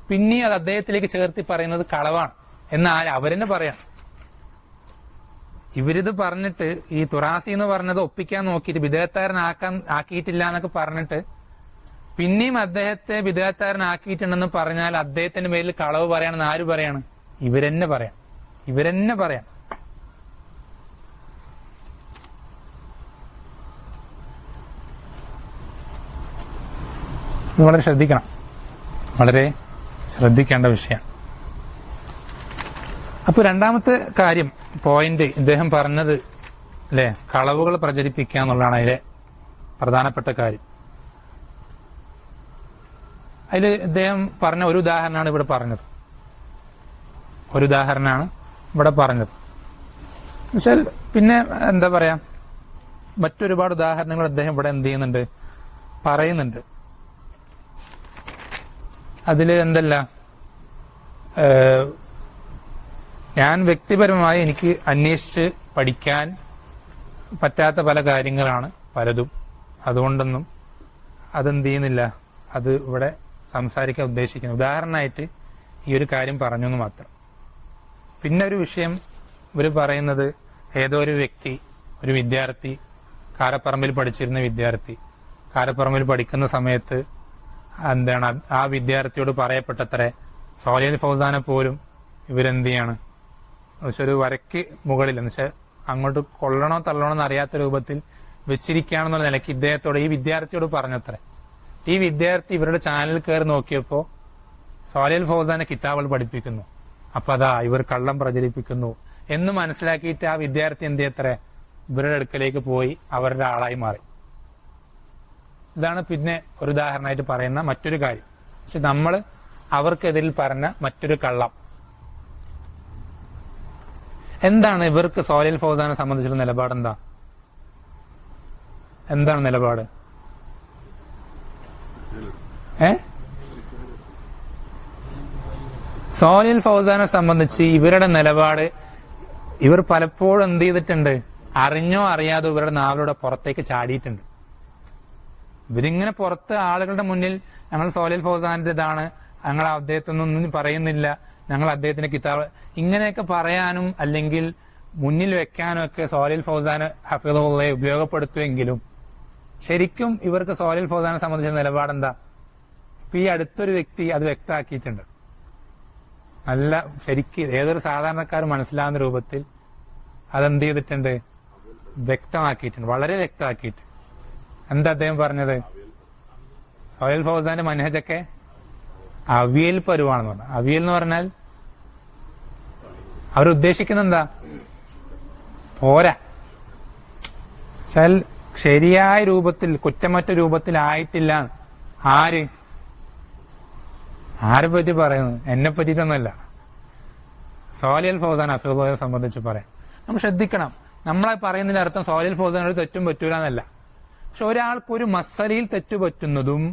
A: പിന്നെ അത് അദ്ദേഹത്തിലേക്ക് ചേർത്തി പറയുന്നത് കളവാണ് എന്ന് അവരെന്നെ പറയാം. ഇവരിത് പറഞ്ഞിട്ട്, ഈ തുറാസി എന്ന് പറഞ്ഞത് ഒപ്പിക്കാൻ നോക്കിയിട്ട് ആക്കിയിട്ടില്ല എന്നൊക്കെ പറഞ്ഞിട്ട് പിന്നെയും അദ്ദേഹത്തെ ബിദഅത്താരനാക്കിയിട്ടുണ്ടെന്ന് പറഞ്ഞാൽ അദ്ദേഹത്തിന്റെ പേരിൽ കളവ് പറയാണെന്ന് ആര് പറയാണ്? ഇവരെന്നെ പറയാം. വളരെ ശ്രദ്ധിക്കേണ്ട വിഷയമാണ്. അപ്പൊ രണ്ടാമത്തെ കാര്യം, പോയിന്റ് ഇദ്ദേഹം പറഞ്ഞത് അല്ലെ, കളവുകൾ പ്രചരിപ്പിക്കുക എന്നുള്ളതാണ് അതിലെ പ്രധാനപ്പെട്ട കാര്യം. അതിൽ ഇദ്ദേഹം പറഞ്ഞ ഒരു ഉദാഹരണമാണ് ഇവിടെ പറഞ്ഞത്. എന്നുവെച്ചാൽ പിന്നെ എന്താ പറയാ, മറ്റൊരുപാട് ഉദാഹരണങ്ങൾ അദ്ദേഹം ഇവിടെ എന്ത് ചെയ്യുന്നുണ്ട്, പറയുന്നുണ്ട്. അതില് എന്തല്ല, ഞാൻ വ്യക്തിപരമായി എനിക്ക് അന്വേഷിച്ച് പഠിക്കാൻ പറ്റാത്ത പല കാര്യങ്ങളാണ് പലതും. അതുകൊണ്ടൊന്നും അതെന്ത് ചെയ്യുന്നില്ല, അത് ഇവിടെ സംസാരിക്കാൻ ഉദ്ദേശിക്കുന്നു. ഉദാഹരണമായിട്ട് ഈ ഒരു കാര്യം പറഞ്ഞു എന്ന് മാത്രം. പിന്നെ ഒരു വിഷയം ഇവർ പറയുന്നത്, ഏതോ ഒരു വ്യക്തി, ഒരു വിദ്യാർത്ഥി, കാരപ്പറമ്പിൽ പഠിച്ചിരുന്ന വിദ്യാർത്ഥി, കാരപ്പറമ്പിൽ പഠിക്കുന്ന സമയത്ത് എന്താണ് ആ വിദ്യാർത്ഥിയോട് പറയപ്പെട്ടത്രേ, സോലിഹ് ഫൗസാനെ പോലും ഇവരെന്ത് ചെയ്യാണ്, ഒരു വരയ്ക്ക് മുകളിൽ എന്നുവെച്ചാൽ അങ്ങോട്ട് കൊള്ളണോ തള്ളണോ എന്ന് അറിയാത്ത രൂപത്തിൽ വെച്ചിരിക്കുകയാണെന്നുള്ള നിലയ്ക്ക് ഇദ്ദേഹത്തോട്, ഈ വിദ്യാർത്ഥിയോട് പറഞ്ഞത്രേ. ഈ വിദ്യാർത്ഥി ഇവരുടെ ചാനൽ കയറി നോക്കിയപ്പോ സോലിഹ് ഫൗസാനെ കിതാബുകൾ പഠിപ്പിക്കുന്നു. അപ്പൊ അതാ ഇവർ കള്ളം പ്രചരിപ്പിക്കുന്നു എന്ന് മനസ്സിലാക്കിയിട്ട് ആ വിദ്യാർത്ഥി എന്ത് ചെയ്യത്രേ, ഇവരുടെ അടുക്കലേക്ക് പോയി അവരുടെ ആളായി മാറി. ഇതാണ് പിന്നെ ഒരു ഉദാഹരണമായിട്ട് പറയുന്ന മറ്റൊരു കാര്യം. പക്ഷെ നമ്മൾ അവർക്കെതിരിൽ പറഞ്ഞ മറ്റൊരു കള്ളം എന്താണ്? ഇവർക്ക് സോലിഹ് ഫൗസാനെ സംബന്ധിച്ചുള്ള നിലപാട് എന്താ? എന്താണ് നിലപാട്? സോലിഹ് ഫൗസാനെ സംബന്ധിച്ച് ഇവരുടെ നിലപാട്, ഇവർ പലപ്പോഴും എന്ത് ചെയ്തിട്ടുണ്ട്, അറിഞ്ഞോ അറിയാതോ ഇവരുടെ നാവിലൂടെ പുറത്തേക്ക് ചാടിയിട്ടുണ്ട്. ഇവരിങ്ങനെ പുറത്ത് ആളുകളുടെ മുന്നിൽ ഞങ്ങൾ സോലിഹ് ഫൗസാന്റേതാണ്, ഞങ്ങൾ അദ്ദേഹത്തിനൊന്നും പറയുന്നില്ല, ഞങ്ങൾ അദ്ദേഹത്തിന്റെ കിതാബ്, ഇങ്ങനെയൊക്കെ പറയാനും അല്ലെങ്കിൽ മുന്നിൽ വെക്കാനും ഒക്കെ സോലിഹ് ഫൗസാന് ഹഫിളുള്ളയെ ഉപയോഗപ്പെടുത്തുമെങ്കിലും ശരിക്കും ഇവർക്ക് സോലിഹ് ഫൗസാനെ സംബന്ധിച്ച നിലപാടെന്താ? ഇപ്പൊ ഈ അടുത്തൊരു വ്യക്തി അത് വ്യക്തമാക്കിയിട്ടുണ്ട്. നല്ല ശരിക്ക് ഏതൊരു സാധാരണക്കാർ മനസ്സിലാവുന്ന രൂപത്തിൽ അതെന്ത് ചെയ്തിട്ടുണ്ട്, വ്യക്തമാക്കിയിട്ടുണ്ട്, വളരെ വ്യക്തമാക്കിയിട്ട്. എന്താ അദ്ദേഹം പറഞ്ഞത്? സോലിഹ് ഫൗസാന്റെ മനഹജൊക്കെ അവിയൽ പരുവാണെന്ന് പറഞ്ഞു. അവിയൽ എന്ന് പറഞ്ഞാൽ അവരുദ്ദേശിക്കുന്ന എന്താ? പോരാ, ശരിയായ രൂപത്തിൽ, കുറ്റമറ്റ രൂപത്തിലായിട്ടില്ല. ആരെ പറ്റി പറയുന്നത്? എന്നെ പറ്റിയിട്ടൊന്നുമല്ല, സോലിഹ് ഫൗസാൻ ഹഫിളുള്ളയെ സംബന്ധിച്ച് പറയാം. നമ്മൾ ശ്രദ്ധിക്കണം, നമ്മളെ പറയുന്നതിന്റെ അർത്ഥം സോലിഹ് ഫൗസാൻ ഒരു തെറ്റും പറ്റൂല എന്നല്ല. പക്ഷെ ഒരാൾക്ക് ഒരു മസലയിൽ തെറ്റു പറ്റുന്നതും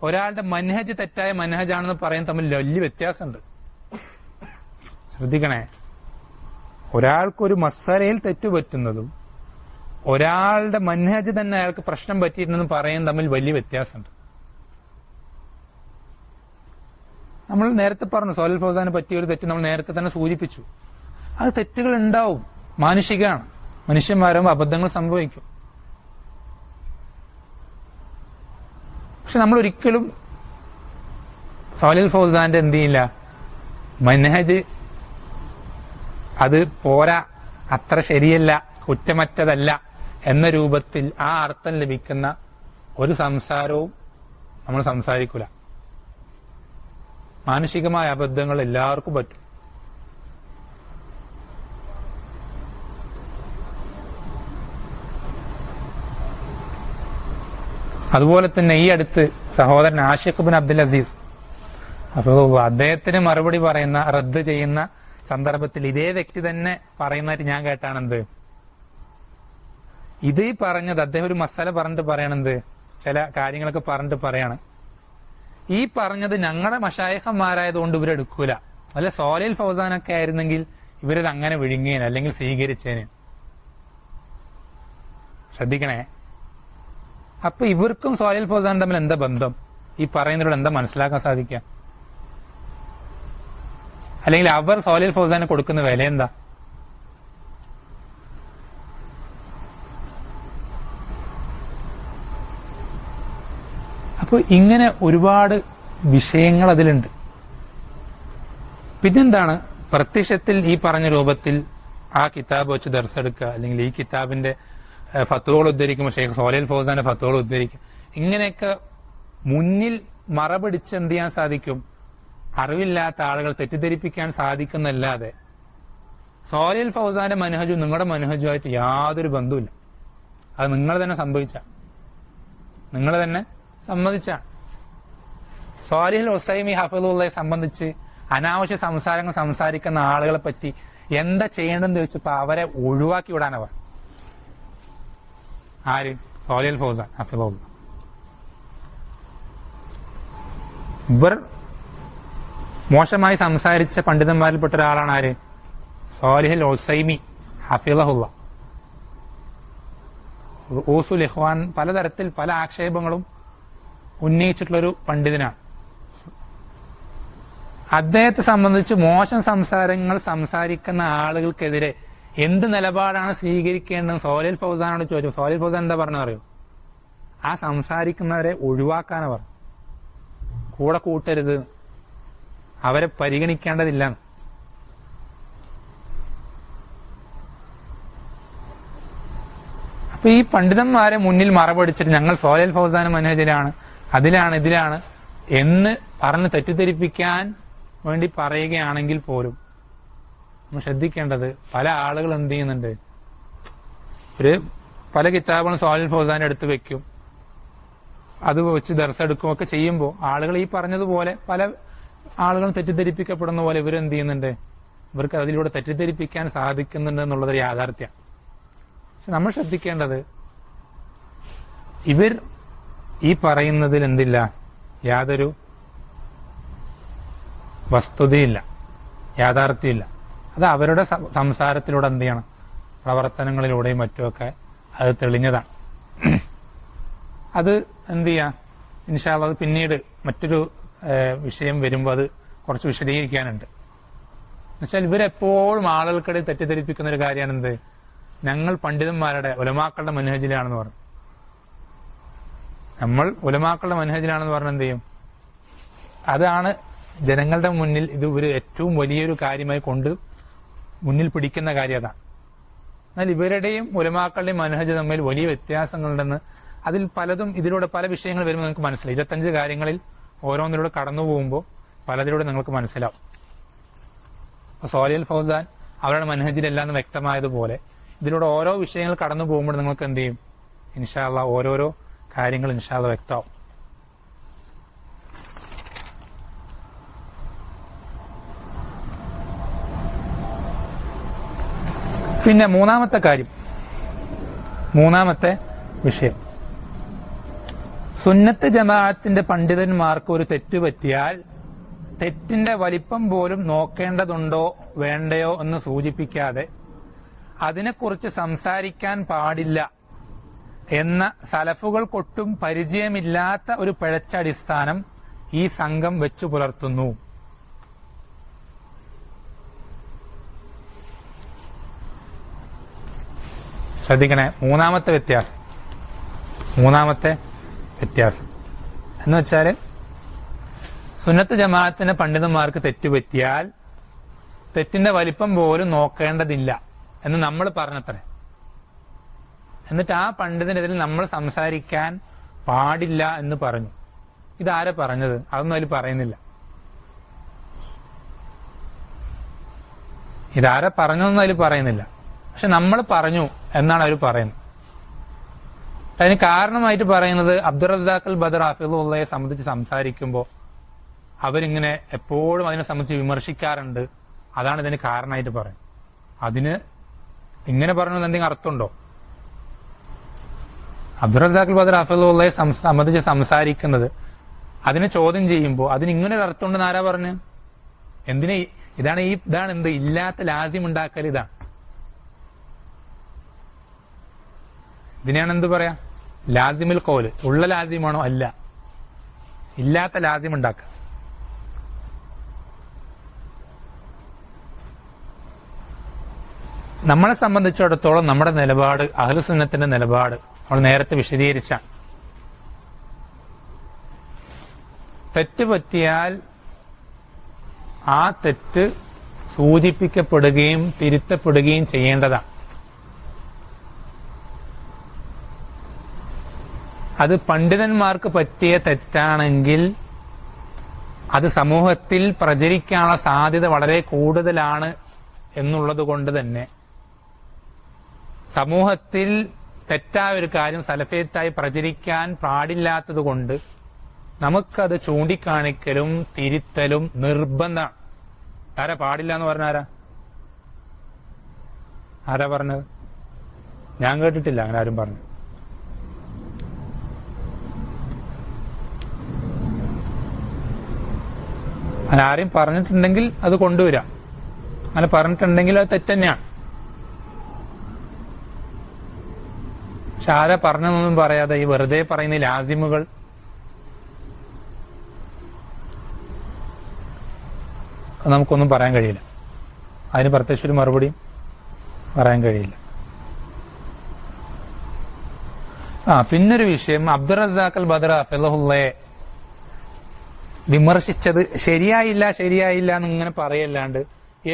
A: ഒരാളുടെ മനഹജ് തെറ്റായ മനഹജാണെന്ന് പറയുന്നത് തമ്മിൽ വലിയ വ്യത്യാസമുണ്ട്. ശ്രദ്ധിക്കണേ, ഒരാൾക്കൊരു മസലയിൽ തെറ്റുപറ്റുന്നതും ഒരാളുടെ മനഹജ് തന്നെ അയാൾക്ക് പ്രശ്നം പറ്റിയിട്ടുണ്ടെന്ന് പറയുന്നത് തമ്മിൽ വലിയ വ്യത്യാസമുണ്ട്. നമ്മൾ നേരത്തെ പറഞ്ഞു, സോലിഹ് ഫൗസാനെ പറ്റിയ ഒരു തെറ്റ് നമ്മൾ നേരത്തെ തന്നെ സൂചിപ്പിച്ചു. അത് തെറ്റുകൾ ഉണ്ടാവും, മാനുഷികമാണ്, മനുഷ്യന്മാരാകുമ്പോൾ അബദ്ധങ്ങൾ സംഭവിക്കും. പക്ഷെ നമ്മൾ ഒരിക്കലും സോലിഹ് ഫൗസാന്റെ എന്ത് ചെയ്യില്ല, മനഹജ് അത് പോരാ, അത്ര ശരിയല്ല, കുറ്റമറ്റതല്ല എന്ന രൂപത്തിൽ ആ അർത്ഥം ലഭിക്കുന്ന ഒരു സംസാരവും നമ്മൾ സംസാരിക്കൂല. മാനുഷികമായ അബദ്ധങ്ങൾ എല്ലാവർക്കും പറ്റും. അതുപോലെ തന്നെ ഈ അടുത്ത് സഹോദരൻ ആഷിഖ് ബിൻ അബ്ദുൽ അസീസ് അദ്ദേഹത്തിന് മറുപടി പറയുന്ന, റദ്ദ് ചെയ്യുന്ന സന്ദർഭത്തിൽ ഇതേ വ്യക്തി തന്നെ പറയുന്നതായിട്ട് ഞാൻ കേട്ടാണെന്ത്, ഇത് ഈ പറഞ്ഞത് അദ്ദേഹം ഒരു മസാല പറഞ്ഞിട്ട് പറയണത്, ചില കാര്യങ്ങളൊക്കെ പറഞ്ഞിട്ട് പറയാണ്, ഈ പറഞ്ഞത് ഞങ്ങളുടെ മശായിഖന്മാരായതുകൊണ്ട് ഇവരെടുക്കൂല, അല്ല സോലിഹ് ഫൗസാനൊക്കെ ആയിരുന്നെങ്കിൽ ഇവരത് അങ്ങനെ വിഴുങ്ങിയേനെ അല്ലെങ്കിൽ സ്വീകരിച്ചേനെ. ശ്രദ്ധിക്കണേ, അപ്പൊ ഇവർക്കും സോലിഹ് ഫൗസാനും തമ്മിൽ എന്താ ബന്ധം? ഈ പറയുന്നതിലൂടെ എന്താ മനസ്സിലാക്കാൻ സാധിക്കുക? അല്ലെങ്കിൽ അവർ സോലിഹ് ഫൗസാന് കൊടുക്കുന്ന വില എന്താ? അപ്പൊ ഇങ്ങനെ ഒരുപാട് വിഷയങ്ങൾ അതിലുണ്ട്. പിന്നെന്താണ്, പ്രത്യക്ഷത്തിൽ ഈ പറഞ്ഞ രൂപത്തിൽ ആ കിതാബ് വെച്ച് ദർസെടുക്കുക, അല്ലെങ്കിൽ ഈ കിതാബിന്റെ ഫത്വകൾ ഉദ്ധരിക്കുമ്പോൾ ഷെയ്ഖ് സോലിഹ് ഫൗസാന്റെ ഫത്വകൾ ഉദ്ധരിക്കും, ഇങ്ങനെയൊക്കെ മുന്നിൽ മറപിടിച്ച് എന്ത് ചെയ്യാൻ സാധിക്കും? അറിവില്ലാത്ത ആളുകൾ തെറ്റിദ്ധരിപ്പിക്കാൻ സാധിക്കുന്നല്ലാതെ സോലിഹ് ഫൗസാന്റെ മനഹജും നിങ്ങളുടെ മനഹജുമായിട്ട് യാതൊരു ബന്ധവുമില്ല. അത് നിങ്ങൾ തന്നെ സമ്മതിച്ച. സോലിഹ് ഉസൈമി ഹഫിളുള്ളയെ സംബന്ധിച്ച് അനാവശ്യ സംസാരങ്ങൾ സംസാരിക്കുന്ന ആളുകളെ പറ്റി എന്താ ചെയ്യേണ്ടതെന്ന് ചോദിച്ചപ്പോ അവരെ ഒഴിവാക്കി വിടാനവർ. ആര്? സോലിഹ് ഫൗസാൻ ഹഫിളുള്ള. ഇവർ മോശമായി സംസാരിച്ച പണ്ഡിതന്മാരിൽപ്പെട്ട ഒരാളാണ് ആര്? സോലിഹ് ഉസൈമി ഹഫിളഹുള്ള. റഊസുൽ ഇഖ്വാൻ പലതരത്തിൽ പല ആക്ഷേപങ്ങളും ഉന്നയിച്ചിട്ടുള്ളൊരു പണ്ഡിതനാണ്. അദ്ദേഹത്തെ സംബന്ധിച്ച് മോശം സംസാരങ്ങൾ സംസാരിക്കുന്ന ആളുകൾക്കെതിരെ എന്ത് നിലപാടാണ് സ്വീകരിക്കേണ്ടത് സോലിഹ് ഫൗസാനോട് ചോദിച്ചു. സോലിഹ് ഫൗസാൻ എന്താ പറഞ്ഞു അറിയോ? ആ സംസാരിക്കുന്നവരെ ഒഴിവാക്കാനാ പറഞ്ഞു, കൂടെ കൂട്ടരുത്, അവരെ പരിഗണിക്കേണ്ടതില്ല. അപ്പൊ ഈ പണ്ഡിതന്മാരെ മുന്നിൽ മറപടിച്ചിട്ട് ഞങ്ങൾ സോലിഹ് ഫൗസാൻ മനഹജിലാണ്, അതിലാണ് ഇതിലാണ് എന്ന് പറഞ്ഞ് തെറ്റിദ്ധരിപ്പിക്കാൻ വേണ്ടി പറയുകയാണെങ്കിൽ പോലും നമ്മൾ ശ്രദ്ധിക്കേണ്ടത് പല ആളുകൾ എന്ത് ചെയ്യുന്നുണ്ട്, പല കിതാബുകളും സോലിഹ് ഫൗസാൻ എടുത്തു വെക്കും, അത് വെച്ച് ദർസ് എടുക്കും ഒക്കെ ചെയ്യുമ്പോൾ ആളുകൾ ഈ പറഞ്ഞതുപോലെ പല ആളുകളും തെറ്റിദ്ധരിപ്പിക്കപ്പെടുന്ന പോലെ ഇവരെന്ത് ചെയ്യുന്നുണ്ട്, ഇവർക്ക് അതിലൂടെ തെറ്റിദ്ധരിപ്പിക്കാൻ സാധിക്കുന്നുണ്ട് എന്നുള്ളതൊരു യാഥാർത്ഥ്യം. പക്ഷെ നമ്മൾ ശ്രദ്ധിക്കേണ്ടത് ഇവർ ഈ പറയുന്നതിൽ എന്തില്ല, യാതൊരു വസ്തുതയില്ല, യാഥാർത്ഥ്യമില്ല. അത് അവരുടെ സംസാരത്തിലൂടെ എന്ത് ചെയ്യണം, പ്രവർത്തനങ്ങളിലൂടെയും മറ്റുമൊക്കെ അത് തെളിഞ്ഞതാണ്. അത് എന്ത് ചെയ്യാം, ഇൻഷാ അല്ലാഹ് അത് പിന്നീട് മറ്റൊരു വിഷയം വരുമ്പോൾ അത് കുറച്ച് വിശദീകരിക്കാനുണ്ട്. എന്നുവെച്ചാൽ ഇവരെപ്പോഴും ആളുകൾക്കിടയിൽ തെറ്റിദ്ധരിപ്പിക്കുന്ന ഒരു കാര്യമാണ് എന്ത്, ഞങ്ങൾ പണ്ഡിതന്മാരുടെ ഉലമാക്കളുടെ മനഹജിലാണെന്ന് പറഞ്ഞു. നമ്മൾ ഉലമാക്കളുടെ മനഹജിലാണെന്ന് പറഞ്ഞാൽ എന്ത് ചെയ്യും, അതാണ് ജനങ്ങളുടെ മുന്നിൽ ഇത് ഒരു ഏറ്റവും വലിയൊരു കാര്യമായി കൊണ്ട് മുന്നിൽ പിടിക്കുന്ന കാര്യം അതാണ്. എന്നാൽ ഇവരുടെയും ഉലമാക്കളുടെയും മനഹജ് തമ്മിൽ വലിയ വ്യത്യാസങ്ങളുണ്ടെന്ന് അതിൽ പലതും ഇതിലൂടെ പല വിഷയങ്ങൾ വരുമ്പോൾ നിങ്ങൾക്ക് മനസ്സിലാവും. 25 കാര്യങ്ങളിൽ ഓരോന്നിലൂടെ കടന്നു പോകുമ്പോൾ പലതിലൂടെ നിങ്ങൾക്ക് മനസ്സിലാവും. സോലിഹ് ഫൗസാൻ അവരുടെ മനഹജിലെല്ലാം വ്യക്തമായതുപോലെ ഇതിലൂടെ ഓരോ വിഷയങ്ങൾ കടന്നു പോകുമ്പോൾ നിങ്ങൾക്ക് എന്ത് ചെയ്യും, ഇൻഷാ അല്ലാഹ് ഓരോരോ കാര്യങ്ങൾ ഇൻഷാ അല്ലാഹ് വ്യക്തമാവും. പിന്നെ മൂന്നാമത്തെ വിഷയം, സുന്നത്ത് ജമാഅത്തിന്റെ പണ്ഡിതന്മാർക്ക് ഒരു തെറ്റ് പറ്റിയാൽ തെറ്റിന്റെ വലിപ്പം പോലും നോക്കേണ്ടതുണ്ടോ വേണ്ടയോ എന്ന് സൂചിപ്പിക്കാതെ അതിനെക്കുറിച്ച് സംസാരിക്കാൻ പാടില്ല എന്ന സലഫുകൾക്കൊട്ടും പരിചയമില്ലാത്ത ഒരു പിഴച്ചടിസ്ഥാനം ഈ സംഘം വെച്ചു പുലർത്തുന്നു. ശ്രദ്ധിക്കണേ, മൂന്നാമത്തെ വ്യത്യാസം എന്ന് വെച്ചാല് സുന്നത്ത് ജമാഅത്തിന്റെ പണ്ഡിതന്മാർക്ക് തെറ്റുപറ്റിയാൽ തെറ്റിന്റെ വലിപ്പം പോലും നോക്കേണ്ടതില്ല എന്ന് നമ്മൾ പറഞ്ഞത്രേ. എന്നിട്ട് ആ പണ്ഡിതനെതിരെ നമ്മൾ സംസാരിക്കാൻ പാടില്ല എന്ന് പറഞ്ഞു. ഇതാരാ പറഞ്ഞത്? അതൊന്നും അതിൽ പറയുന്നില്ല. ഇതാരാ പറഞ്ഞൊന്നും അതിൽ പറയുന്നില്ല. പക്ഷെ നമ്മൾ പറഞ്ഞു എന്നാണ് അവർ പറയുന്നത്. അതിന് കാരണമായിട്ട് പറയുന്നത് അബ്ദുർ റസാഖ് അൽ ബദർ ഹഫിളുള്ളയെ സംബന്ധിച്ച് സംസാരിക്കുമ്പോൾ അവരിങ്ങനെ എപ്പോഴും അതിനെ സംബന്ധിച്ച് വിമർശിക്കാറുണ്ട്. അതാണ് ഇതിന് കാരണമായിട്ട് പറയുന്നത്. അതിന് ഇങ്ങനെ പറഞ്ഞത് എന്തെങ്കിലും അർത്ഥമുണ്ടോ? അബ്ദുർ റസാഖ് അൽ ബദർ ഹഫിളുള്ളയെ സംബന്ധിച്ച് സംസാരിക്കുന്നത് അതിനെ ചോദ്യം ചെയ്യുമ്പോൾ അതിന് ഇങ്ങനെ ഒരു അർത്ഥമുണ്ടെന്ന് ആരാ പറഞ്ഞു? ഇതാണ് എന്ത് ഇല്ലാത്ത ലാസിം ഉണ്ടാക്കൽ. ഇതിനെയാണ് എന്ത് പറയാ, ലാസിമുൽ ഖൗല്. ഉള്ള ലാസിമാണോ? അല്ല, ഇല്ലാത്ത ലാസിം ഉണ്ടാക്കുക. നമ്മളെ സംബന്ധിച്ചിടത്തോളം നമ്മുടെ നിലപാട്, അഹ്ലുസുന്നത്തിന്റെ നിലപാട് നമ്മൾ നേരത്തെ വിശദീകരിച്ച, തെറ്റ് പറ്റിയാൽ ആ തെറ്റ് സൂചിപ്പിക്കപ്പെടുകയും തിരുത്തപ്പെടുകയും ചെയ്യേണ്ടതാണ്. അത് പണ്ഡിതന്മാർക്ക് പറ്റിയ തെറ്റാണെങ്കിൽ അത് സമൂഹത്തിൽ പ്രചരിക്കാനുള്ള സാധ്യത വളരെ കൂടുതലാണ് എന്നുള്ളത് കൊണ്ട് തന്നെ സമൂഹത്തിൽ തെറ്റായ ഒരു കാര്യം സലഫിയത്തായി പ്രചരിക്കാൻ പാടില്ലാത്തത് കൊണ്ട് നമുക്കത് ചൂണ്ടിക്കാണിക്കലും തിരുത്തലും നിർബന്ധമാണ്. ആരാ പാടില്ല എന്ന് പറഞ്ഞ ആരാ പറഞ്ഞത്? ഞാൻ കേട്ടിട്ടില്ല അങ്ങനെ ആരും പറഞ്ഞു. അങ്ങനെ ആരെയും പറഞ്ഞിട്ടുണ്ടെങ്കിൽ അത് കൊണ്ടുവരാം. അങ്ങനെ പറഞ്ഞിട്ടുണ്ടെങ്കിൽ അത് തെറ്റന്നെയാണ്. പക്ഷെ ആരാ പറഞ്ഞതൊന്നും പറയാതെ ഈ വെറുതെ പറയുന്ന ലാസിമുകൾ നമുക്കൊന്നും പറയാൻ കഴിയില്ല. അതിന് പ്രത്യേകിച്ച് ഒരു മറുപടിയും പറയാൻ കഴിയില്ല. പിന്നൊരു വിഷയം, അബ്ദുർ റസാഖ് അൽ ബദർ ഹഫിളഹുള്ളയെ വിമർശിച്ചത് ശരിയായില്ല എന്നിങ്ങനെ പറയല്ലാണ്ട്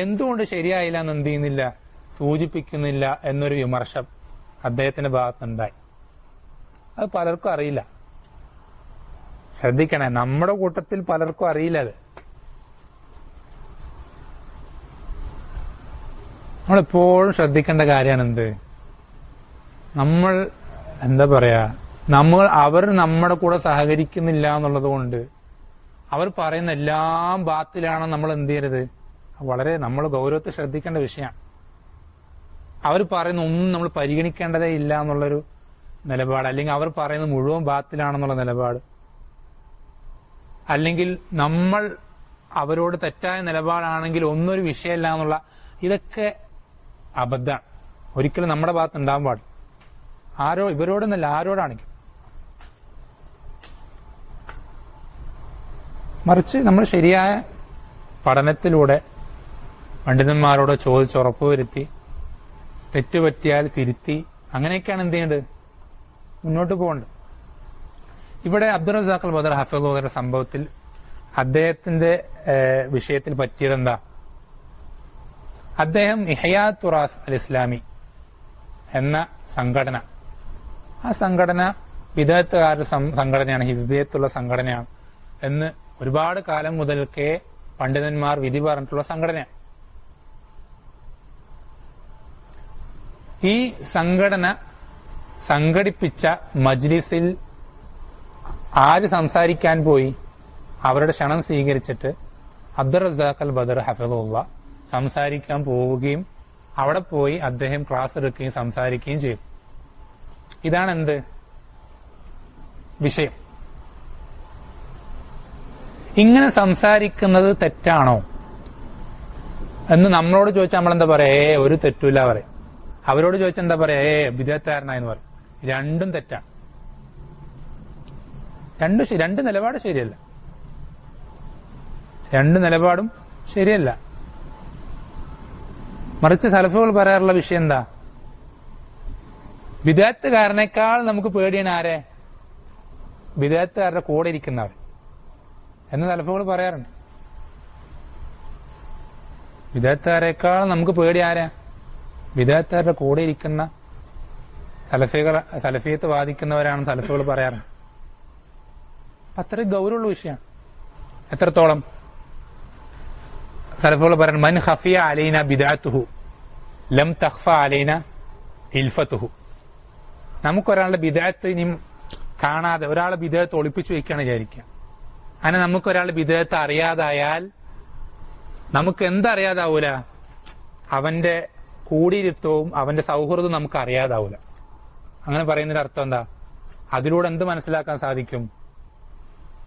A: എന്തുകൊണ്ട് ശരിയായില്ല എന്ന് എന്ത് ചെയ്യുന്നില്ല, സൂചിപ്പിക്കുന്നില്ല എന്നൊരു വിമർശം അദ്ദേഹത്തിന്റെ ഭാഗത്തുണ്ടായി. അത് പലർക്കും അറിയില്ല. ശ്രദ്ധിക്കണേ, നമ്മുടെ കൂട്ടത്തിൽ പലർക്കും അറിയില്ല. അത് നമ്മളെപ്പോഴും ശ്രദ്ധിക്കേണ്ട കാര്യമാണ്. എന്ത്, നമ്മൾ എന്താ പറയാ, അവർ നമ്മുടെ കൂടെ സഹകരിക്കുന്നില്ല എന്നുള്ളത് കൊണ്ട് അവർ പറയുന്ന എല്ലാം ബാത്തിലാണെന്ന് നമ്മൾ എന്ത് ചെയ്യരുത്, വളരെ നമ്മൾ ഗൗരവത്തിൽ ശ്രദ്ധിക്കേണ്ട വിഷയമാണ്. അവർ പറയുന്ന ഒന്നും നമ്മൾ പരിഗണിക്കേണ്ടതേ ഇല്ല എന്നുള്ളൊരു നിലപാട്, അല്ലെങ്കിൽ അവർ പറയുന്നത് മുഴുവൻ ബാത്തിലാണെന്നുള്ള നിലപാട്, അല്ലെങ്കിൽ നമ്മൾ അവരോട് തെറ്റായ നിലപാടാണെങ്കിൽ ഒന്നൊരു വിഷയമല്ല എന്നുള്ള, ഇതൊക്കെ അബദ്ധമാണ്. ഒരിക്കലും നമ്മുടെ ഭാഗത്ത് ഉണ്ടാകാൻ പാടില്ല. ഇവരോടൊന്നല്ല, ആരോടാണെങ്കിൽ. മറിച്ച് നമ്മൾ ശരിയായ പഠനത്തിലൂടെ പണ്ഡിതന്മാരോട് ചോദിച്ച് ഉറപ്പുവരുത്തി, തെറ്റുപറ്റിയാൽ തിരുത്തി, അങ്ങനെയൊക്കെയാണ് എന്ത് ചെയ്യേണ്ടത്, മുന്നോട്ട് പോകേണ്ടത്. ഇവിടെ അബ്ദുർ റസാഖ് അൽ ബദർ ഹഫിളഹുള്ളയുടെ സംഭവത്തിൽ അദ്ദേഹത്തിന്റെ വിഷയത്തിൽ പറ്റിയതെന്താ, അദ്ദേഹം ഇഹ്യാ തുറാസ് അൽ ഇസ്ലാമി എന്ന സംഘടന, ആ സംഘടന ബിദഅത്തുകാരുടെ സംഘടനയാണ്, ഹിസ്ബിയത്തുള്ള സംഘടനയാണ് എന്ന് ഒരുപാട് കാലം മുതൽക്കേ പണ്ഡിതന്മാർ വിധി പറഞ്ഞിട്ടുള്ള സംഘടനയാണ്. ഈ സംഘടന സംഘടിപ്പിച്ച മജ്ലിസിൽ ആര് സംസാരിക്കാൻ പോയി, അവരുടെ ക്ഷണം സ്വീകരിച്ചിട്ട് അബ്ദുർ റസാഖ് അൽ ബദർ ഹഫിളഹുള്ള സംസാരിക്കാൻ പോവുകയും അവിടെ പോയി അദ്ദേഹം ക്ലാസ് എടുക്കുകയും സംസാരിക്കുകയും ചെയ്തു. ഇതാണ് എന്ത് വിഷയം. ഇങ്ങനെ സംസാരിക്കുന്നത് തെറ്റാണോ എന്ന് നമ്മളോട് ചോദിച്ചാൽ നമ്മളെന്താ പറയാ, ഒരു തെറ്റുമില്ല പറയും. അവരോട് ചോദിച്ചാൽ എന്താ പറയാ, ബിദഅത്തുകാരനായെന്ന് പറയും. രണ്ടും തെറ്റാണ്. രണ്ട് നിലപാട് ശരിയല്ല. രണ്ട് നിലപാടും ശരിയല്ല. മറിച്ച് സലഫുകൾ പറയാറുള്ള വിഷയം എന്താ, ബിദഅത്തുകാരനേക്കാൾ നമുക്ക് പേടിയാണ് ആരെ, ബിദഅത്തുകാരുടെ കൂടെ ഇരിക്കുന്നവർ എന്ന് സലഫുകൾ പറയാറുണ്ട്. ബിദഅത്തുകാരേക്കാൾ നമുക്ക് പേടി ആരാ, ബിദഅത്തുകാരുടെ കൂടെ ഇരിക്കുന്ന സലഫിയത്ത് വാദിക്കുന്നവരാണ് സലഫുകൾ പറയാറുണ്ട്. അത്രയും ഗൗരവമുള്ള വിഷയമാണ്. എത്രത്തോളം സലഫുകൾ പറയുന്നത്, മൻ ഖഫിയ അലൈന ബിദഅത്തുഹു ലം തഖ്ഫ അലൈന ഇൽഫത്തുഹു. നമുക്കൊരാളുടെ ബിദഅത്ത് ഇനി കാണാതെ, ഒരാളെ ബിദഅത്ത് ഒളിപ്പിച്ചു വയ്ക്കുകയാണ് വിചാരിക്കുക. അങ്ങനെ നമുക്കൊരാളുടെ ബിദഅത്ത് അറിയാതായാൽ നമുക്ക് എന്തറിയാതാവൂല, അവന്റെ കൂടിയിരുത്തവും അവന്റെ സൗഹൃദവും നമുക്ക് അറിയാതാവൂല. അങ്ങനെ പറയുന്നതിന്റെ അർത്ഥം എന്താ, അതിലൂടെ എന്ത് മനസ്സിലാക്കാൻ സാധിക്കും,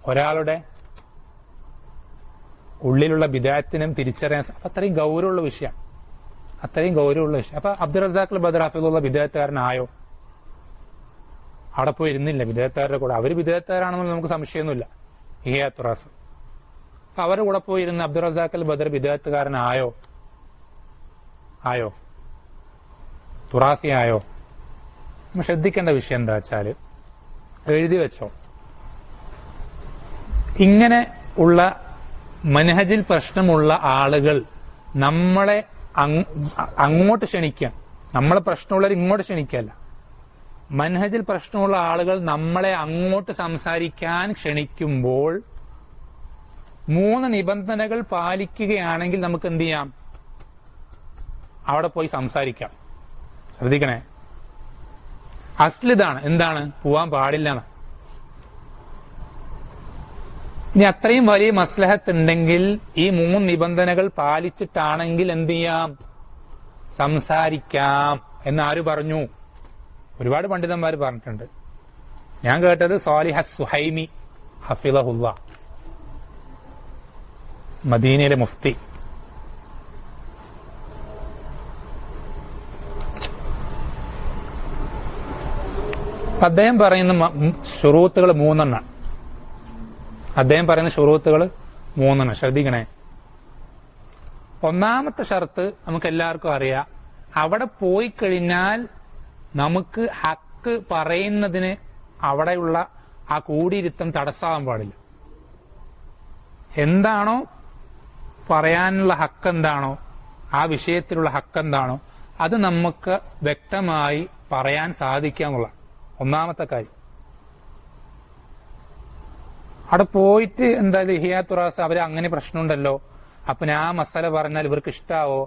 A: ഒരാളുടെ ഉള്ളിലുള്ള ബിദഅത്തിനും തിരിച്ചറിയാൻ. അത്രയും ഗൗരവമുള്ള വിഷയമാണ്, അത്രയും ഗൗരവമുള്ള വിഷയം. അപ്പൊ അബ്ദുർ റസാഖ് അൽ ബദർ ഹഫിളഹുള്ള ബിദഅത്തുകാരനായോ? അവിടെ പോയി ഇരുന്നില്ല ബിദഅത്തുകാരുടെ കൂടെ. അവര് ബിദഅത്തുകാരാണെന്നുള്ള നമുക്ക് സംശയമൊന്നുമില്ല. ഇഹ്യാ തുറാസ്, അപ്പൊ അവരുടെ കൂടെ പോയി ഇരുന്ന് അബ്ദുർ റസാഖ് അൽ ബദർ ബിദഅത്തുകാരനായോ? തുറാസി ആയോ? നമ്മൾ ശ്രദ്ധിക്കേണ്ട വിഷയം എന്താ വെച്ചാല്, എഴുതി വെച്ചോ, ഇങ്ങനെ ഉള്ള മനഹജിൽ പ്രശ്നമുള്ള ആളുകൾ നമ്മളെ അങ്ങോട്ട് ക്ഷണിക്കുക, നമ്മളെ പ്രശ്നമുള്ളവർ ഇങ്ങോട്ട് ക്ഷണിക്കല്ല. മനഹജിൽ പ്രശ്നമുള്ള ആളുകൾ നമ്മളെ അങ്ങോട്ട് സംസാരിക്കാൻ ക്ഷണിക്കുമ്പോൾ 3 നിബന്ധനകൾ പാലിക്കുകയാണെങ്കിൽ നമുക്ക് എന്ത് ചെയ്യാം, അവിടെ പോയി സംസാരിക്കാം. ശ്രദ്ധിക്കണേ, അസ്ലിതാണ്, എന്താണ്, പോവാൻ പാടില്ല. ഇനി അത്രയും വലിയ മസ്ലഹത്ത് ഉണ്ടെങ്കിൽ ഈ 3 നിബന്ധനകൾ പാലിച്ചിട്ടാണെങ്കിൽ എന്ത് ചെയ്യാം, സംസാരിക്കാം എന്ന് ആര് പറഞ്ഞു? ഒരുപാട് പണ്ഡിതന്മാർ പറഞ്ഞിട്ടുണ്ട്. ഞാൻ കേട്ടത് സാലിഹ് സുഹൈമി ഹഫിളഹുള്ള, മദീനയിലെ മുഫ്തി. അദ്ദേഹം പറയുന്ന ഷുറൂത്തുകൾ മൂന്നെണ്ണം. അദ്ദേഹം പറയുന്ന ഷുറൂത്തുകൾ മൂന്നെണ്ണം. ശ്രദ്ധിക്കണേ. ഒന്നാമത്തെ ഷർത്ത് നമുക്ക് എല്ലാവർക്കും അറിയാം. അവിടെ പോയി കഴിഞ്ഞാൽ നമുക്ക് ഹക്ക് പറയുന്നതിന് അവിടെയുള്ള ആ കൂടിയിരുത്തം തടസ്സമാകാൻ പാടില്ല. എന്താണോ പറയാനുള്ള ഹക്ക്, എന്താണോ ആ വിഷയത്തിലുള്ള ഹക്ക് എന്താണോ അത് നമുക്ക് വ്യക്തമായി പറയാൻ സാധിക്കുക എന്നുള്ള ഒന്നാമത്തെ കാര്യം. അവിടെ പോയിട്ട് എന്തായാലും ഇഹിയാത്തുറാസ് അവര് അങ്ങനെ പ്രശ്നമുണ്ടല്ലോ, അപ്പൊ ഞാൻ ആ മസല പറഞ്ഞാൽ ഇവർക്ക് ഇഷ്ടാവോ,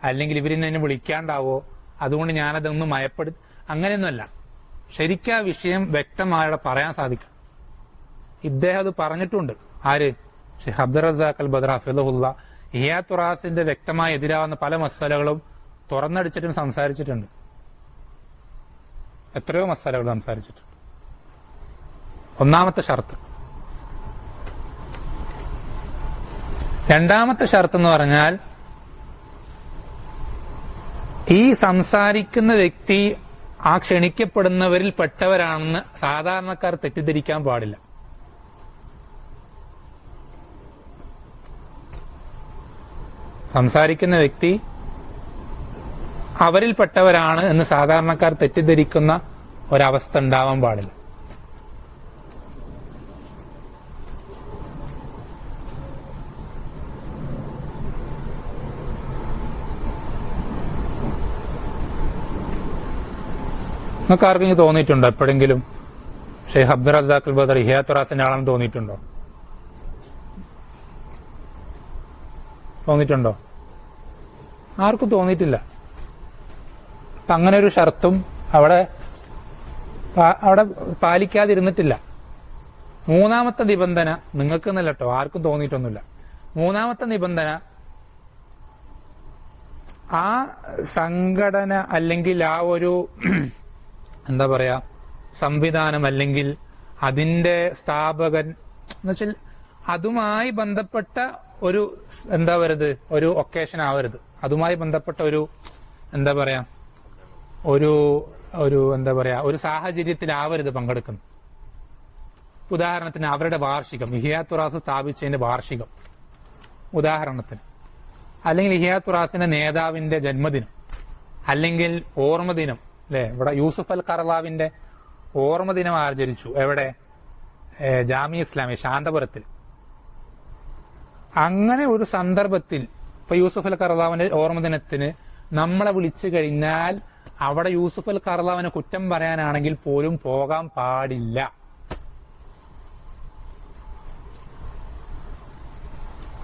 A: അല്ലെങ്കിൽ ഇവരിന്നെ വിളിക്കാണ്ടാവോ, അതുകൊണ്ട് ഞാനതൊന്നും മയപ്പെടുത്തി, അങ്ങനെയൊന്നുമല്ല. ശരിക്കും ആ വിഷയം വ്യക്തമായി പറയാൻ സാധിക്കും. ഇദ്ദേഹം അത് പറഞ്ഞിട്ടുണ്ട്. ആര്? ഷെയ്ഖ് അബ്ദുർ റസാഖ് അൽ ബദർ ഹഫിദുല്ല ഇഹിയാത്തുറാസിന്റെ വ്യക്തമായി എതിരാവുന്ന പല മസലകളും തുറന്നടിച്ചിട്ടും സംസാരിച്ചിട്ടുണ്ട്. എത്രയോ മസലകൾ സംസാരിച്ചിട്ടുണ്ട്. ഒന്നാമത്തെ ഷർത്ത്. രണ്ടാമത്തെ ഷർത്ത് എന്ന് പറഞ്ഞാൽ ഈ സംസാരിക്കുന്ന വ്യക്തി ആ ക്ഷണിക്കപ്പെടുന്നവരിൽ പെട്ടവരാണെന്ന് സാധാരണക്കാർ തെറ്റിദ്ധരിക്കാൻ പാടില്ല. സംസാരിക്കുന്ന വ്യക്തി അവരിൽപ്പെട്ടവരാണ് എന്ന് സാധാരണക്കാർ തെറ്റിദ്ധരിക്കുന്ന ഒരവസ്ഥ ഉണ്ടാവാൻ പാടില്ല. നിങ്ങൾക്ക് ആർക്കെങ്കിലും തോന്നിയിട്ടുണ്ടോ എപ്പോഴെങ്കിലും ഷെയ്ഖ് അബ്ദുർ റസാഖ് അൽ ബദർ ഇഹിയാത്തുറാസിന്റെ ആളാണെന്ന് തോന്നിയിട്ടുണ്ടോ? തോന്നിയിട്ടുണ്ടോ? ആർക്കും തോന്നിയിട്ടില്ല. അപ്പൊ അങ്ങനെ ഒരു ഷർത്തും അവിടെ പാലിക്കാതിരുന്നിട്ടില്ല. മൂന്നാമത്തെ നിബന്ധന നിങ്ങൾക്ക് എന്നല്ല കേട്ടോ, ആർക്കും തോന്നിയിട്ടൊന്നുമില്ല. മൂന്നാമത്തെ നിബന്ധന ആ സംഘടന അല്ലെങ്കിൽ ആ ഒരു എന്താ പറയാ സംവിധാനം അല്ലെങ്കിൽ അതിന്റെ സ്ഥാപകൻ എന്നുവെച്ചാൽ അതുമായി ബന്ധപ്പെട്ട ഒരു എന്താ വരുത് ഒരു ഒക്കേഷൻ ആവരുത്. അതുമായി ബന്ധപ്പെട്ട ഒരു എന്താ പറയാ എന്താ പറയാ ഒരു സാഹചര്യത്തിലാവരുത് പങ്കെടുക്കുന്നത്. ഉദാഹരണത്തിന് അവരുടെ വാർഷികം, ഇഹിയാത്തുറാസ് സ്ഥാപിച്ചതിന്റെ വാർഷികം ഉദാഹരണത്തിന്, അല്ലെങ്കിൽ ഇഹിയാത്തുറാസിന്റെ നേതാവിന്റെ ജന്മദിനം, അല്ലെങ്കിൽ ഓർമ്മദിനം. അല്ലെ, ഇവിടെ യൂസുഫ് അൽ ഖറളാവിന്റെ ഓർമ്മദിനം ആചരിച്ചു. എവിടെ? ജാമിയ ഇസ്ലാമി ശാന്തപുരത്തിൽ. അങ്ങനെ ഒരു സന്ദർഭത്തിൽ ഇപ്പൊ യൂസുഫ് അൽ ഖറളാവിന്റെ ഓർമ്മദിനത്തിന് നമ്മളെ വിളിച്ചു കഴിഞ്ഞാൽ അവിടെ യൂസുഫ് അൽ ഖറളാവിനെ കുറ്റം പറയാനാണെങ്കിൽ പോലും പോകാൻ പാടില്ല.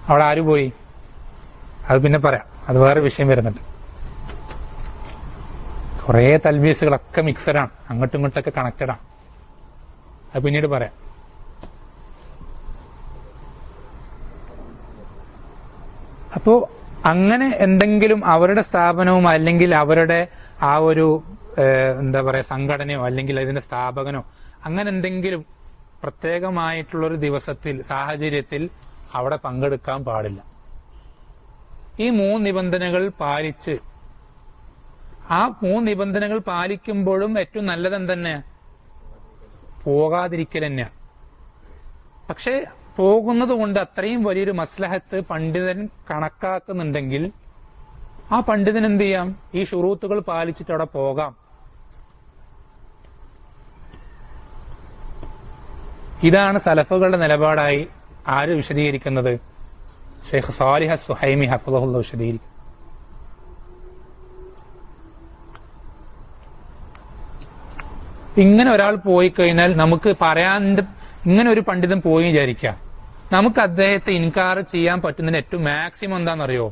A: അവിടെ ആര് പോയി? അത് പിന്നെ പറയാം, അത് വേറെ വിഷയം വരുന്നുണ്ട്. കുറെ തൽബീസുകളൊക്കെ മിക്സഡാണ്, അങ്ങോട്ടും ഇങ്ങോട്ടൊക്കെ കണക്റ്റഡാണ്. അത് പിന്നീട് പറയാം. അപ്പോ അങ്ങനെ എന്തെങ്കിലും അവരുടെ സ്ഥാപനവും അല്ലെങ്കിൽ അവരുടെ ആ ഒരു എന്താ പറയാ സംഘടനയോ അല്ലെങ്കിൽ അതിന്റെ സ്ഥാപകനോ അങ്ങനെ എന്തെങ്കിലും പ്രത്യേകമായിട്ടുള്ളൊരു ദിവസത്തിൽ സാഹചര്യത്തിൽ അവിടെ പങ്കെടുക്കാൻ പാടില്ല. ഈ 3 നിബന്ധനകൾ പാലിച്ച് ആ 3 നിബന്ധനകൾ പാലിക്കുമ്പോഴും ഏറ്റവും നല്ലത് എന്തെന്നെ പോകാതിരിക്കൽ തന്നെയാണ്. പക്ഷെ പോകുന്നത് കൊണ്ട് അത്രയും വലിയൊരു മസ്ലഹത്ത് പണ്ഡിതൻ കണക്കാക്കുന്നുണ്ടെങ്കിൽ ആ പണ്ഡിതൻ എന്ത് ചെയ്യാം? ഈ ഷുറൂത്തുകൾ പാലിച്ചിട്ട് അവിടെ പോകാം. ഇതാണ് സലഫുകളുടെ നിലപാടായി ആര് വിശദീകരിക്കുന്നത്? ഷെയ്ഖ് സാലിഹ് സുഹൈമി ഹഫിളഹുല്ലാഹ് വിശദീകരിക്കും. ഇങ്ങനെ ഒരാൾ പോയി കഴിഞ്ഞാൽ നമുക്ക് പറയാൻ, ഇങ്ങനെ ഒരു പണ്ഡിതൻ പോയി വിചാരിക്കാം, നമുക്ക് അദ്ദേഹത്തെ ഇൻകാർ ചെയ്യാൻ പറ്റുന്നതിന് ഏറ്റവും മാക്സിമം എന്താണെന്നറിയോ?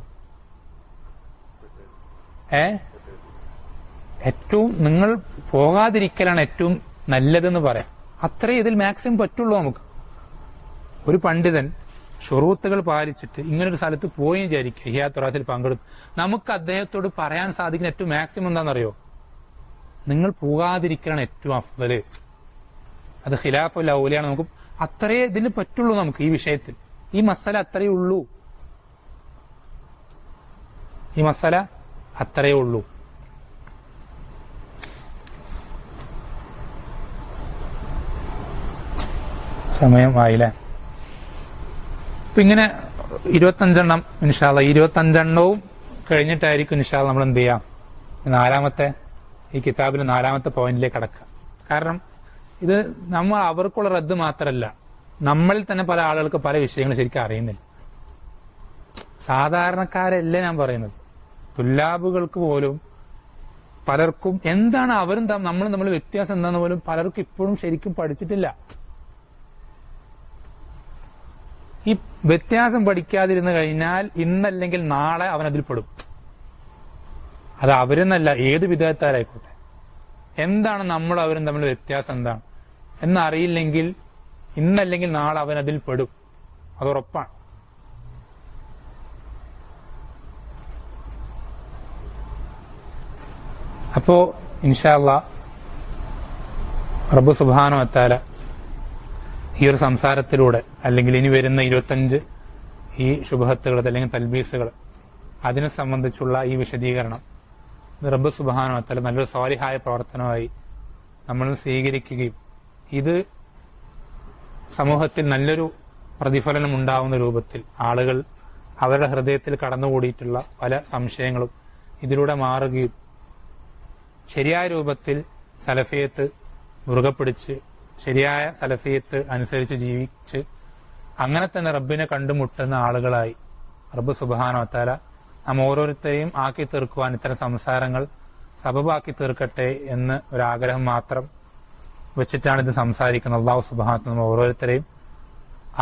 A: ഏറ്റവും നിങ്ങൾ പോകാതിരിക്കലാണ് ഏറ്റവും നല്ലതെന്ന് പറയാം. അത്രേ ഇതിൽ മാക്സിമം പറ്റുള്ളൂ. നമുക്ക് ഒരു പണ്ഡിതൻ ഷുറൂത്തുകൾ പാലിച്ചിട്ട് ഇങ്ങനൊരു സ്ഥലത്ത് പോയി വിചാരിക്കുക, ഇഹിയാത്തുറാസിൽ പങ്കെടുത്തു, നമുക്ക് അദ്ദേഹത്തോട് പറയാൻ സാധിക്കുന്ന ഏറ്റവും മാക്സിമം എന്താണെന്നറിയോ? നിങ്ങൾ പോകാതിരിക്കലാണ് ഏറ്റവും അഫ്ദല്. അത് ഖിലാഫുൽ ഔലിയാണ്. നമുക്ക് അത്രേ ഇതിന് പറ്റുള്ളൂ. നമുക്ക് ഈ വിഷയത്തിൽ ഈ മസല അത്രയേ ഉള്ളൂ. ഈ മസല അത്രയേ ഉള്ളൂ. സമയമായില്ലേ? അപ്പൊ ഇങ്ങനെ 25 ഇൻഷാ അല്ലാഹ് 25 കഴിഞ്ഞിട്ടായിരിക്കും ഇൻഷാ അല്ലാഹ് നമ്മൾ എന്ത് ചെയ്യാം, ഈ കിതാബിലെ 4ാമത്തെ പോയിന്റിലേക്ക് കടക്കുക. കാരണം ഇത് നമ്മൾ അവർക്കുള്ള റദ്ദ് മാത്രമല്ല, നമ്മളിൽ തന്നെ പല ആളുകൾക്ക് പല വിഷയങ്ങൾ ശരിക്കും അറിയുന്നില്ല. സാധാരണക്കാരല്ല ഞാൻ പറയുന്നത്, തുല്ലാബുകൾക്ക് പോലും പലർക്കും എന്താണ് അവരും നമ്മളും തമ്മിൽ വ്യത്യാസം എന്താന്ന് പോലും പലർക്കും ഇപ്പോഴും ശരിക്കും പഠിച്ചിട്ടില്ല. ഈ വ്യത്യാസം പഠിക്കാതിരുന്നു കഴിഞ്ഞാൽ ഇന്നല്ലെങ്കിൽ നാളെ അവൻ അതിൽ പെടും. അത് അവരെന്നല്ല, ഏത് വിധേയത്താരായിക്കോട്ടെ. എന്താണ് നമ്മൾ അവരും തമ്മിൽ വ്യത്യാസം എന്താണ് എന്നറിയില്ലെങ്കിൽ ഇന്നല്ലെങ്കിൽ നാളെ അവൻ അതിൽ പെടും, അത് ഉറപ്പാണ്. അപ്പോ ഇൻഷാ അല്ലാഹ് റബ്ബ് സുബ്ഹാനഹു വ തആല ഈ ഒരു സംസാരത്തിലൂടെ, അല്ലെങ്കിൽ ഇനി വരുന്ന 25 ഈ ശുബ്ഹത്തുകൾ അല്ലെങ്കിൽ തൽബീസുകൾ, അതിനെ സംബന്ധിച്ചുള്ള ഈ വിശദീകരണം റബ്ബ് സുബ്ഹാനഹു വ തആല നല്ലൊരു സ്വാലിഹായ പ്രവർത്തനമായി നമ്മൾ സ്വീകരിക്കുകയും ഇത് സമൂഹത്തിൽ നല്ലൊരു പ്രതിഫലനം ഉണ്ടാവുന്ന രൂപത്തിൽ ആളുകൾ അവരുടെ ഹൃദയത്തിൽ കടന്നുകൂടിയിട്ടുള്ള പല സംശയങ്ങളും ഇതിലൂടെ മാറുകയും ശരിയായ രൂപത്തിൽ സലഫിയത്ത് മുറുകെ പിടിച്ച് ശരിയായ സലഫിയത്ത് അനുസരിച്ച് ജീവിച്ച് അങ്ങനെ തന്നെ റബ്ബിനെ കണ്ടുമുട്ടുന്ന ആളുകളായി റബ്ബ് സുബ്ഹാനഹു വ തആല നാം ഓരോരുത്തരെയും ആക്കി തീർക്കുവാൻ ഇത്തരം സംസാരങ്ങൾ സബബാക്കി തീർക്കട്ടെ എന്ന് ഒരാഗ്രഹം മാത്രം വെച്ചിട്ടാണ് ഇത് സംസാരിക്കുന്നത്. അല്ലാഹു സുബ്ഹാനഹു വ തആല ഓരോരുത്തരെയും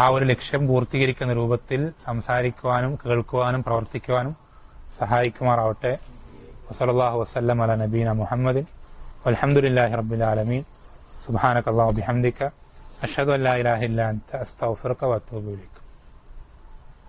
A: ആ ഒരു ലക്ഷ്യം പൂർത്തീകരിക്കുന്ന രൂപത്തിൽ സംസാരിക്കുവാനും കേൾക്കുവാനും പ്രവർത്തിക്കുവാനും സഹായിക്കുമാറാവട്ടെ. വസല്ലല്ലാഹു വസല്ലം അലാ നബീന മുഹമ്മദിൻ വൽഹംദുലില്ലാഹി റബ്ബിൽ ആലമീൻ. സുബ്ഹാനക അല്ലാഹു ബിഹംദിക അഷ്ഹദു അൻ ലാ ഇലാഹ ഇല്ലാ അൻത അസ്തഗ്ഫിറുക വഅത്തൂബു ഇലൈക്.